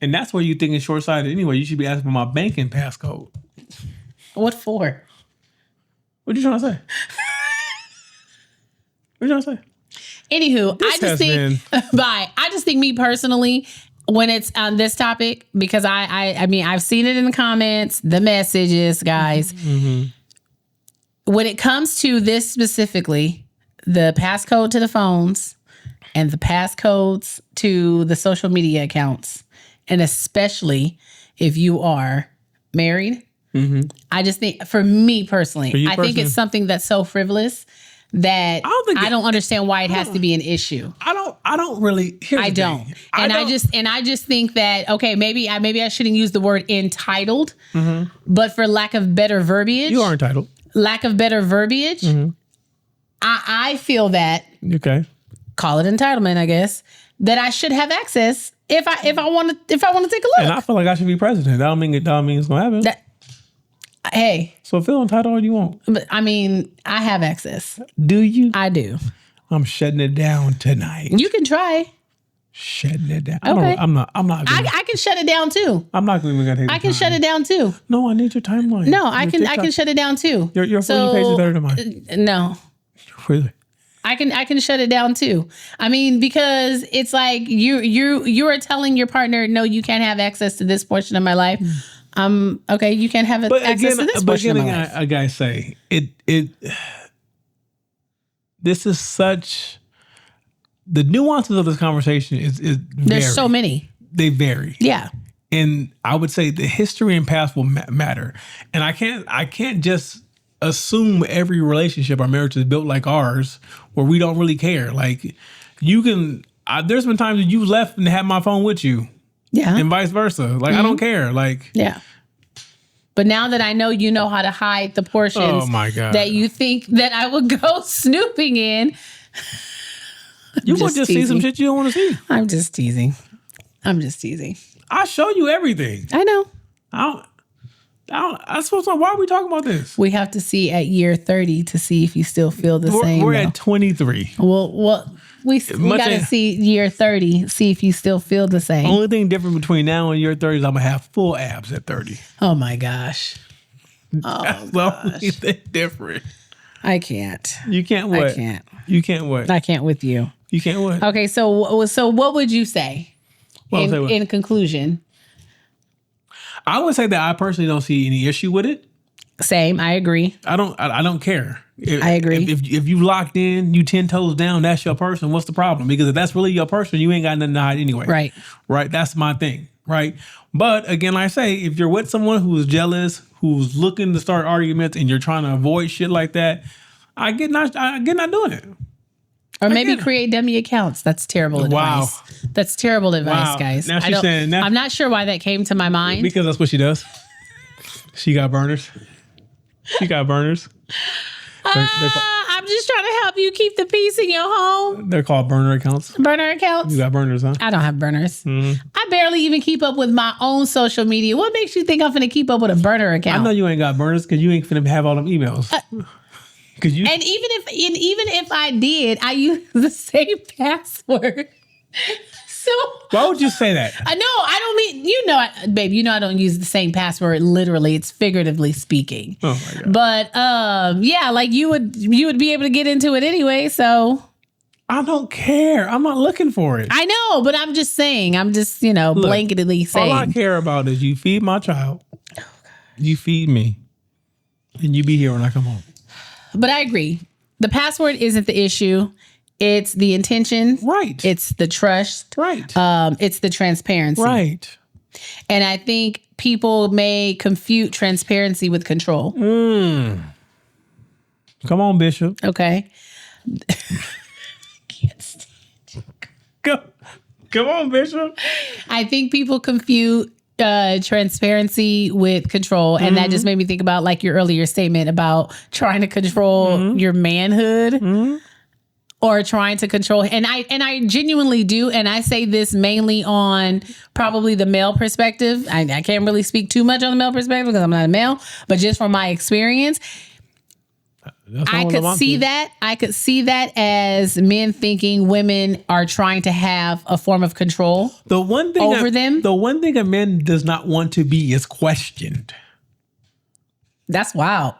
And that's where you think it's short-sighted anyway. You should be asking for my banking passcode. What for? What are you trying to say? What are you trying to say? Anywho, I just think me personally, when it's on this topic, because I mean, I've seen it in the comments, the messages, guys. Mm-hmm. When it comes to this specifically, the passcode to the phones and the passcodes to the social media accounts, and especially if you are married I just think, for me personally, I think it's something that's so frivolous that I don't understand why it has to be an issue. I don't really. I don't. I just think that, okay, maybe I shouldn't use the word entitled, but for lack of better verbiage, you are entitled. Lack of better verbiage, I feel that. Okay. Call it entitlement, I guess. That I should have access if I want to take a look. And I feel like I should be president. That don't mean it's gonna happen. Hey. So feel entitled all you want. But I mean, I have access. Do you? I do. I'm shutting it down tonight. You can try. Shutting it down. Okay. I'm not. I can shut it down too. I'm not even gonna take. I can shut it down too. No, I need your timeline. No, I can shut it down too. Your 40 pages better than mine. No. Really? I can shut it down too. I mean, because it's like you are telling your partner, no, you can't have access to this portion of my life. Okay, you can't have access to this portion of my life. I gotta say, it. This is such. The nuances of this conversation is there's so many. They vary. Yeah. And I would say the history and past will matter. And I can't just assume every relationship or marriage is built like ours, where we don't really care. Like, you can. There's been times that you left and had my phone with you. Yeah. And vice versa. Like, I don't care. Like. Yeah. But now that I know you know how to hide the portions oh my God. that you think that I would go snooping in. You will just see some shit you don't want to see. I'm just teasing. I show you everything. I know. I suppose. Why are we talking about this? We have to see at year 30 to see if you still feel the same. We're at 23. Well, we got to see year 30, see if you still feel the same. Only thing different between now and year 30 is I'm gonna have full abs at 30. Oh my gosh. That's the only thing different. I can't. You can't what? I can't. You can't what? I can't with you. You can't what? Okay, so what would you say in conclusion? I would say that I personally don't see any issue with it. Same, I agree. I don't care. I agree. If you locked in, you 10 toes down, that's your person. What's the problem? Because if that's really your person, you ain't got nothing to hide anyway. Right. That's my thing. Right. But again, like I say, if you're with someone who's jealous, who's looking to start arguments, and you're trying to avoid shit like that, I get not doing it. Or maybe create dummy accounts. That's terrible advice. Wow. That's terrible advice, guys. Now she's saying that. I'm not sure why that came to my mind. Because that's what she does. She got burners. I'm just trying to help you keep the peace in your home. They're called burner accounts. Burner accounts? You got burners, huh? I don't have burners. I barely even keep up with my own social media. What makes you think I'm finna keep up with a burner account? I know you ain't got burners because you ain't finna have all them emails. And even if I did, I use the same password. So why would you say that? I don't mean, babe, I don't use the same password literally. It's figuratively speaking. Oh my God. But yeah, like you would be able to get into it anyway, so I don't care. I'm not looking for it. I know, but I'm just saying. I'm just, blanketly saying. All I care about is you feed my child. You feed me. And you be here when I come home. But I agree. The password isn't the issue. It's the intention. Right. It's the trust. Right. It's the transparency. Right. And I think people may confute transparency with control. Come on, Bishop. Okay. Can't stand you. Come on, Bishop. I think people confuse transparency with control, and that just made me think about like your earlier statement about trying to control your manhood or trying to control. And I genuinely do, and I say this mainly on probably the male perspective. I can't really speak too much on the male perspective because I'm not a male, but just from my experience, I could see that. I could see that as men thinking women are trying to have a form of control over them. The one thing a man does not want to be is questioned. That's wild.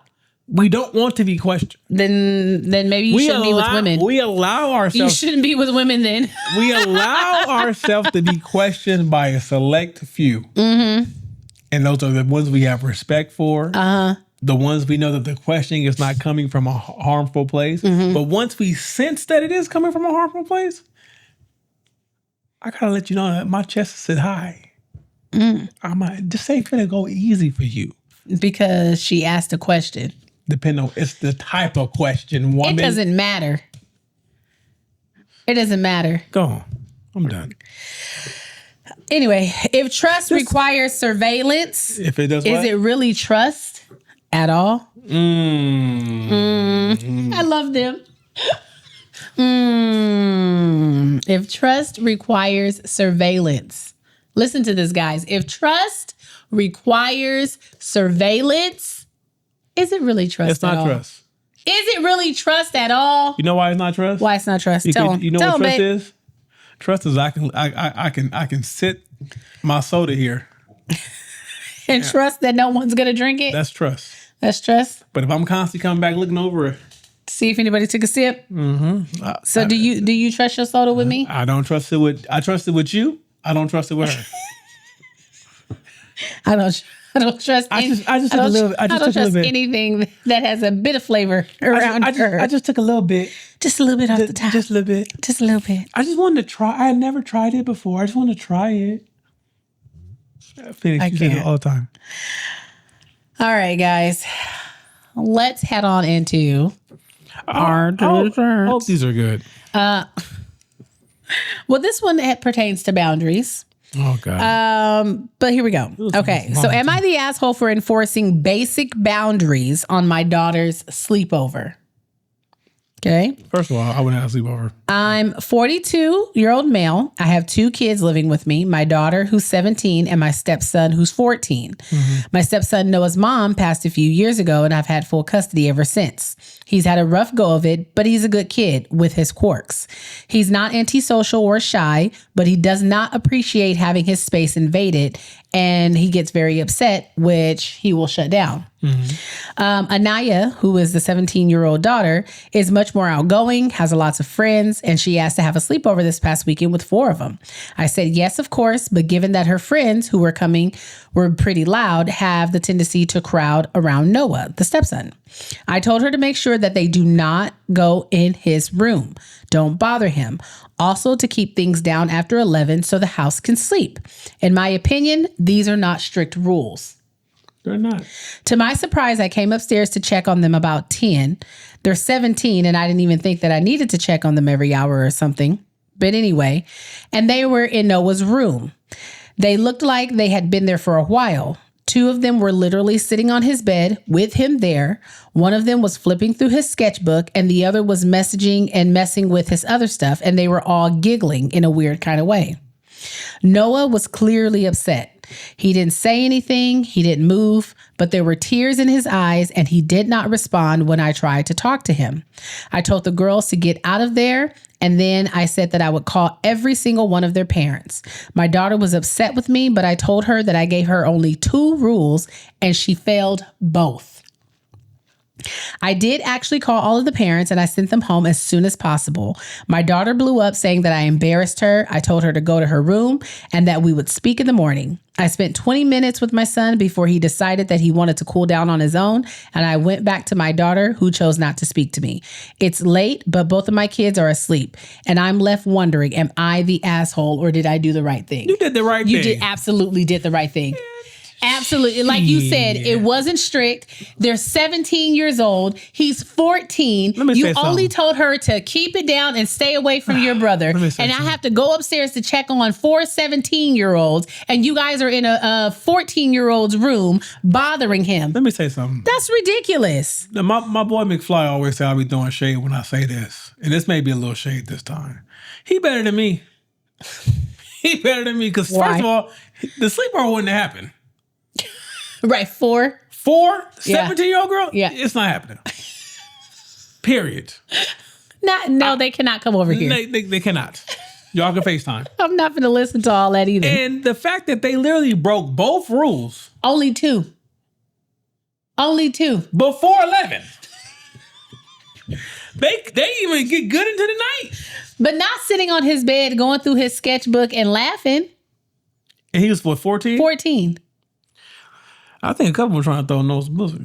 We don't want to be questioned. Then maybe you shouldn't be with women. We allow ourselves. You shouldn't be with women then. We allow ourselves to be questioned by a select few. And those are the ones we have respect for. The ones we know that the questioning is not coming from a harmful place. But once we sense that it is coming from a harmful place, I gotta let you know that my chest is sit high. This ain't finna go easy for you. Because she asked a question. Depending on, it's the type of question, woman. It doesn't matter. It doesn't matter. Go on. I'm done. Anyway, if trust requires surveillance, If it does, is it really trust at all? I love them. If trust requires surveillance, listen to this, guys. If trust requires surveillance, is it really trust? It's not trust. Is it really trust at all? You know why it's not trust? Why it's not trust? Tell them. You know what trust is? Trust is I can sit my soda here and trust that no one's gonna drink it. That's trust. That's trust. But if I'm constantly coming back looking over it, see if anybody took a sip. So do you trust your soda with me? I don't trust it with. I trust it with you. I don't trust it with her. I don't trust. I just took a little bit. Anything that has a bit of flavor around her. I just took a little bit. Just a little bit off the top. Just a little bit. Just a little bit. I just wanted to try. I had never tried it before. I just wanted to try it. Phoenix, you say it all the time. All right, guys. Let's head on into our desserts. I hope these are good. Well, this one pertains to boundaries. Oh, God. But here we go. Okay. So am I the asshole for enforcing basic boundaries on my daughter's sleepover? Okay. First of all, I wouldn't have a sleepover. I'm 42-year-old male. I have 2 kids living with me, my daughter who's 17 and my stepson who's 14. My stepson Noah's mom passed a few years ago and I've had full custody ever since. He's had a rough go of it, but he's a good kid with his quirks. He's not antisocial or shy, but he does not appreciate having his space invaded and he gets very upset, which he will shut down. Anaya, who is the 17-year-old daughter, is much more outgoing, has lots of friends, and she asked to have a sleepover this past weekend with 4 of them. I said yes, of course, but given that her friends who were coming were pretty loud, have the tendency to crowd around Noah, the stepson. I told her to make sure that they do not go in his room. Don't bother him. Also to keep things down after 11 so the house can sleep. In my opinion, these are not strict rules. They're not. To my surprise, I came upstairs to check on them about 10. They're 17, and I didn't even think that I needed to check on them every hour or something. But anyway, and they were in Noah's room. They looked like they had been there for a while. 2 of them were literally sitting on his bed with him there. One of them was flipping through his sketchbook, and the other was messaging and messing with his other stuff, and they were all giggling in a weird kind of way. Noah was clearly upset. He didn't say anything, he didn't move, but there were tears in his eyes and he did not respond when I tried to talk to him. I told the girls to get out of there, and then I said that I would call every single one of their parents. My daughter was upset with me, but I told her that I gave her only 2 rules and she failed both. I did actually call all of the parents and I sent them home as soon as possible. My daughter blew up saying that I embarrassed her. I told her to go to her room and that we would speak in the morning. I spent 20 minutes with my son before he decided that he wanted to cool down on his own, and I went back to my daughter, who chose not to speak to me. It's late, but both of my kids are asleep, and I'm left wondering, am I the asshole or did I do the right thing? You did the right thing. You absolutely did the right thing. Absolutely. Like you said, it wasn't strict. They're 17 years old. He's 14. You only told her to keep it down and stay away from your brother. And I have to go upstairs to check on 4 17-year-olds. And you guys are in a 14-year-old's room bothering him. Let me say something. That's ridiculous. My boy McFly always say I'll be throwing shade when I say this. And this may be a little shade this time. He better than me. He better than me because first of all, the sleepover wouldn't happen. Right, 4? 17-year-old girl? Yeah. It's not happening. Period. No, they cannot come over here. They cannot. Y'all can FaceTime. I'm not going to listen to all that either. And the fact that they literally broke both rules. Only 2. Before 11. They even get good into the night. But not sitting on his bed, going through his sketchbook and laughing. And he was, what, 14? 14. I think a couple were trying to throw nose pussy.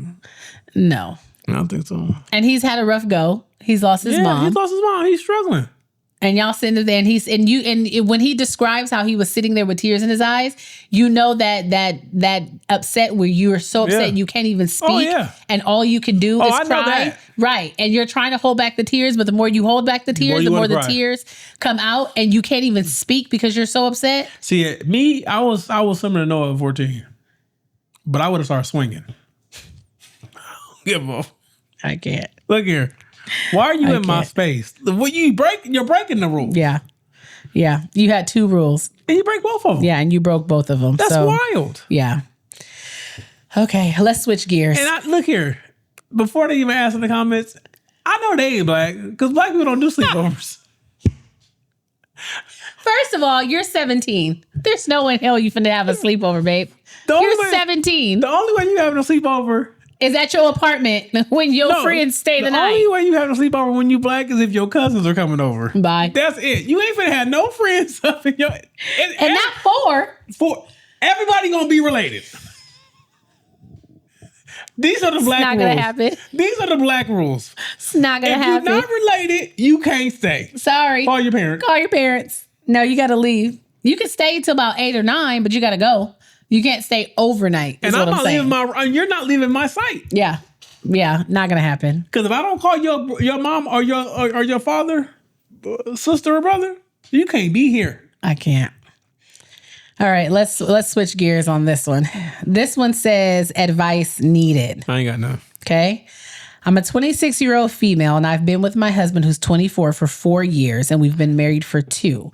No. I don't think so. And he's had a rough go. He's lost his mom. He's lost his mom. He's struggling. And y'all sitting there, and when he describes how he was sitting there with tears in his eyes, you know that upset where you are so upset you can't even speak, and all you can do is cry, right? And you're trying to hold back the tears, but the more you hold back the tears, the more the tears come out, and you can't even speak because you're so upset. See, me, I was similar to Noah at 14, but I would have started swinging. Give up. I can't. Look here. Why are you in my space? Well, you're breaking the rules. Yeah. You had 2 rules. And you break both of them. Yeah, and you broke both of them. That's wild. Yeah. Okay, let's switch gears. And look here. Before they even ask in the comments, I know they ain't black because black people don't do sleepovers. First of all, you're 17. There's no way in hell you finna have a sleepover, babe. You're 17. The only way you having a sleepover is at your apartment when your friends stay the night. The only way you having a sleepover when you black is if your cousins are coming over. Bye. That's it. You ain't finna have no friends up in your... And not 4. Everybody gonna be related. These are the black rules. It's not gonna happen. These are the black rules. It's not gonna happen. If you're not related, you can't stay. Sorry. Call your parents. No, you gotta leave. You can stay till about 8 or 9, but you gotta go. You can't stay overnight. And I'm not leaving you're not leaving my sight. Yeah. Not gonna happen. Because if I don't call your mom or your father, sister or brother, you can't be here. I can't. All right, let's switch gears on this one. This one says advice needed. I ain't got none. Okay. I'm a 26-year-old female, and I've been with my husband, who's 24, for 4 years, and we've been married for 2.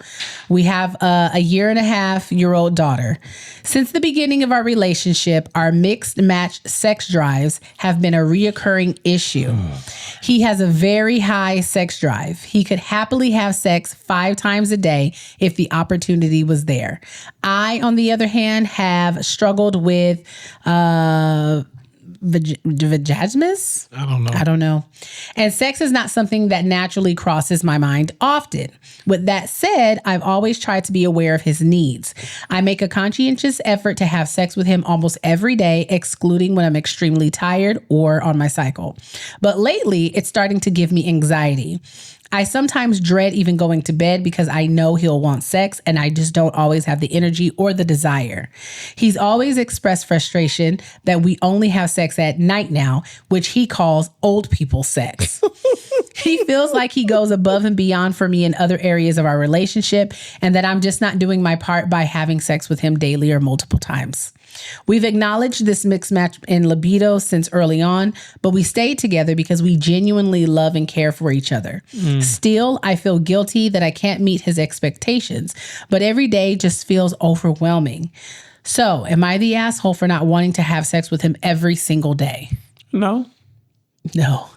We have a 1.5-year-old daughter. Since the beginning of our relationship, our mismatched sex drives have been a reoccurring issue. He has a very high sex drive. He could happily have sex 5 times a day if the opportunity was there. I, on the other hand, have struggled with vaginismus? I don't know. And sex is not something that naturally crosses my mind often. With that said, I've always tried to be aware of his needs. I make a conscientious effort to have sex with him almost every day, excluding when I'm extremely tired or on my cycle. But lately, it's starting to give me anxiety. I sometimes dread even going to bed because I know he'll want sex and I just don't always have the energy or the desire. He's always expressed frustration that we only have sex at night now, which he calls old people sex. He feels like he goes above and beyond for me in other areas of our relationship and that I'm just not doing my part by having sex with him daily or multiple times. We've acknowledged this mismatch in libido since early on, but we stayed together because we genuinely love and care for each other. Still, I feel guilty that I can't meet his expectations, but every day just feels overwhelming. So, am I the asshole for not wanting to have sex with him every single day? No. No.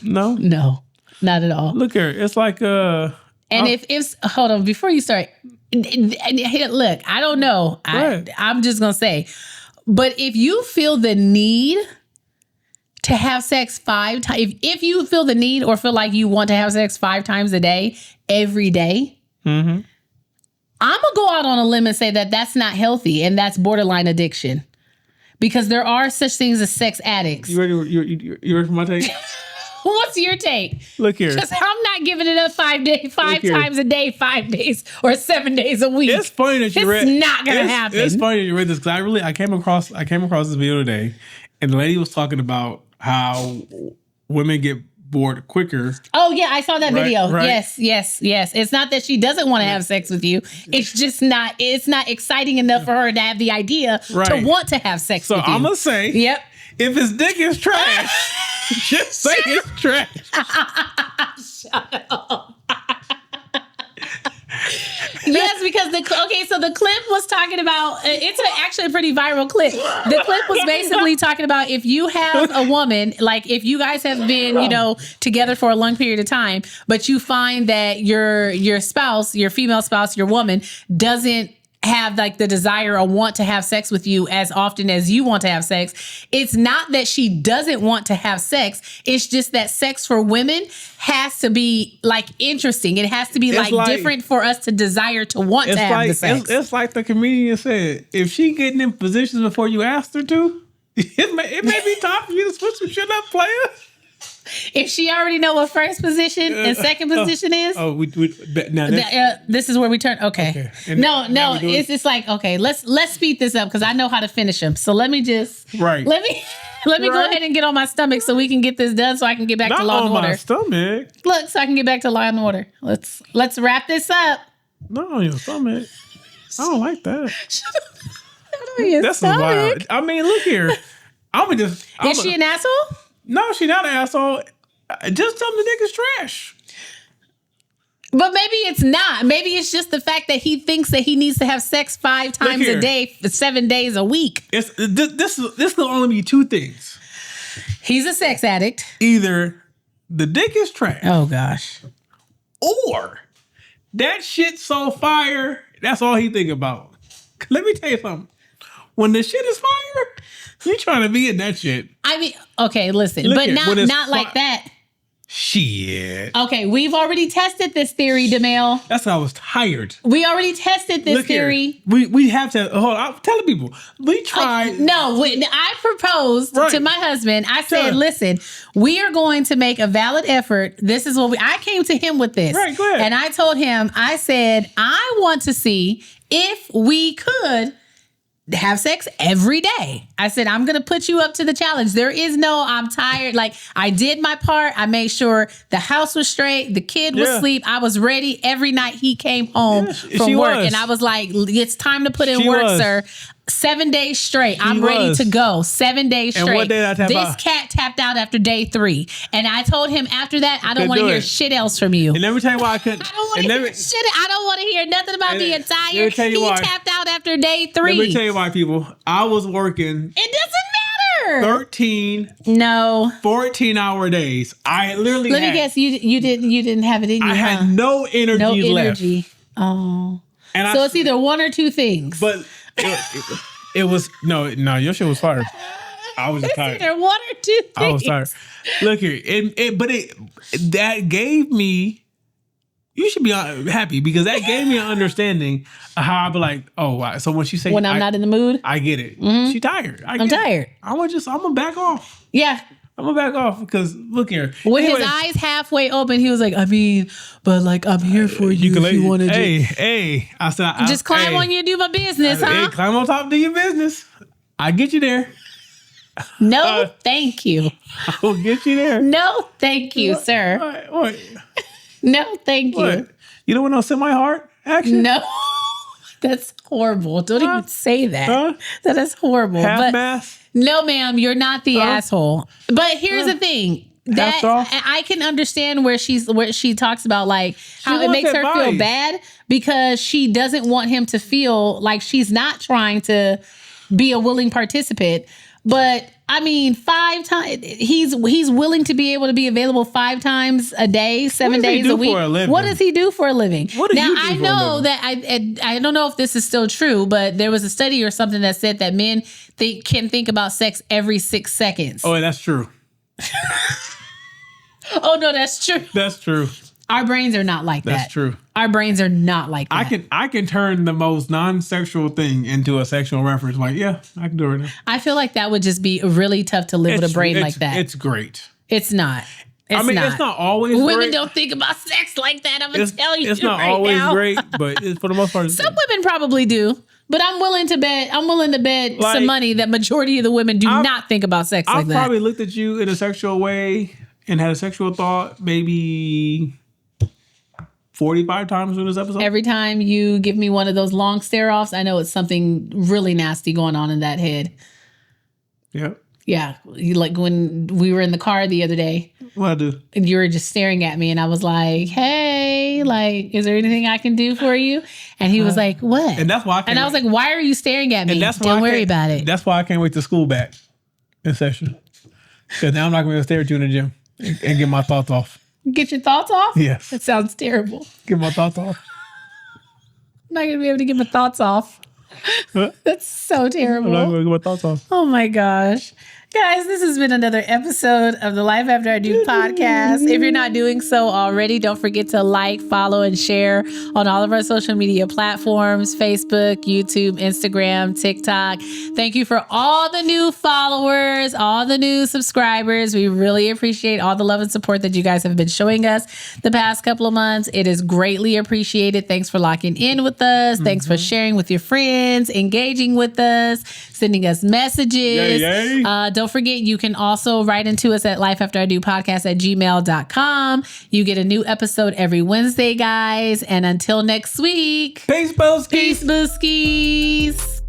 No? No, not at all. Look here, it's like and if hold on, before you start, look, I don't know. I'm just gonna say, but if you feel the need to have sex 5 times, if you feel the need or feel like you want to have sex 5 times a day, every day, I'm gonna go out on a limb and say that that's not healthy and that's borderline addiction, because there are such things as sex addicts. You ready for my take? What's your take? Look here. Because I'm not giving it up 5 times a day, 5 days or 7 days a week. It's funny that you read. It's not gonna happen. It's funny that you read this because I came across this video today, and the lady was talking about how women get bored quicker. Oh yeah, I saw that video. Right. Yes. It's not that she doesn't want to have sex with you. It's just not. It's not exciting enough for her to have the idea to want to have sex with you. So I'm gonna say, yep. If his dick is trash, just say it's trash. Shut up. Yes, because so the clip was talking about, it's actually a pretty viral clip. The clip was basically talking about if you have a woman, like if you guys have been, together for a long period of time, but you find that your spouse, your female spouse, your woman doesn't have like the desire or want to have sex with you as often as you want to have sex. It's not that she doesn't want to have sex. It's just that sex for women has to be like interesting. It has to be like different for us to desire to want to have the sex. It's like the comedian said, if she getting in positions before you asked her to, it may be time for you to switch some shit up, player. If she already know what first position and second position is, this is where we turn. Okay. No, it's like, okay, let's speed this up because I know how to finish them. So let me just let me go ahead and get on my stomach so we can get this done so I can get back to Law and Order. My stomach. Look, so I can get back to Law and Order. Let's wrap this up. Not on your stomach. I don't like that. That's wild. I mean, look here. Is she an asshole? No, she's not an asshole. Just tell him the dick is trash. But maybe it's not. Maybe it's just the fact that he thinks that he needs to have sex 5 times a day, 7 days a week. This will only be 2 things. He's a sex addict. Either the dick is trash. Oh, gosh. Or that shit's so fire, that's all he think about. Let me tell you something. When the shit is fire, you trying to be in that shit. I mean, okay, listen, but not like that. Shit. Okay, we've already tested this theory, DeMille. That's why I was tired. We already tested this theory. We have to hold on. I'm telling people. We tried. I proposed to my husband. I said, listen, we are going to make a valid effort. This is what I came to him with this. Right, go ahead. And I told him, I said, I want to see if we could have sex every day. I said, I'm going to put you up to the challenge. There is no, I'm tired. Like, I did my part. I made sure the house was straight. The kid was asleep. I was ready every night he came home from work. And I was like, it's time to put in work, sir. 7 days straight. I'm ready to go. 7 days straight. And what day did I tap out? This cat tapped out after day 3. And I told him after that, I don't want to hear shit else from you. And let me tell you why I couldn't. I don't want to hear shit. I don't want to hear nothing about being tired. He tapped out after day 3. Let me tell you why, people. I was working. It doesn't matter. 14-hour days. I literally Let me guess, you didn't have it in you. I had no energy left. Oh. And so it's either one or 2 things. But it was no, your shit was fire. I was just tired. Either 1 or 2 things. I was tired. Look here, that gave me. You should be happy because that gave me an understanding of how I'd be like, oh, wow. So when she say when I'm not in the mood, I get it. Mm-hmm. She tired. I'm tired. I'm gonna back off. Yeah. I'm gonna back off because look here. With his eyes halfway open, he was like, I mean, but like I'm here for you if you want to. Hey, I said, just climb on you and do my business, huh? Hey, climb on top, do your business. I get you there. No, thank you. I will get you there. No, thank you, sir. What? No, thank you. You don't want no semi-hard action? No. That's horrible. Don't even say that. Huh? That is horrible. Half-mass? No, ma'am, you're not the asshole. But here's the thing. That I can understand where she talks about like how it makes her feel bad because she doesn't want him to feel like she's not trying to be a willing participant. But I mean, 5 times he's willing to be able to be available 5 times a day, 7 days a week. What does he do for a living? Now I know that I don't know if this is still true, but there was a study or something that said that men can think about sex every 6 seconds. Oh, that's true. Oh no, that's true. That's true. Our brains are not like that. That's true. Our brains are not like that. I can turn the most non-sexual thing into a sexual reference. Like, yeah, I can do it now. I feel like that would just be really tough to live with a brain like that. It's great. It's not. It's not always great. Women don't think about sex like that. I'm going to tell you. It's not always great, but for the most part, some women probably do. But I'm willing to bet like, some money that majority of the women do not think about sex like that. I probably looked at you in a sexual way and had a sexual thought maybe 45 times in this episode. Every time you give me one of those long stare-offs, I know it's something really nasty going on in that head. Yeah. Yeah. Like when we were in the car the other day. What I do? And you were just staring at me and I was like, hey, like, is there anything I can do for you? And he was like, what? And that's why I was like, why are you staring at me? Don't worry about it. That's why I can't wait to school back in session. Because now I'm not going to stare at you in the gym and get my thoughts off. Get your thoughts off? Yes. That sounds terrible. Get my thoughts off. I'm not going to be able to get my thoughts off. That's so terrible. I'm not going to get my thoughts off. Oh my gosh. Guys, this has been another episode of the Life After I Do podcast. If you're not doing so already, don't forget to like, follow, and share on all of our social media platforms, Facebook, YouTube, Instagram, TikTok. Thank you for all the new followers, all the new subscribers. We really appreciate all the love and support that you guys have been showing us the past couple of months. It is greatly appreciated. Thanks for locking in with us. Thanks for sharing with your friends, engaging with us, sending us messages. Yay. Don't forget, you can also write into us at lifeafteridopodcast@gmail.com. You get a new episode every Wednesday, guys. And until next week, Peace, Boskies. peace, Booskies.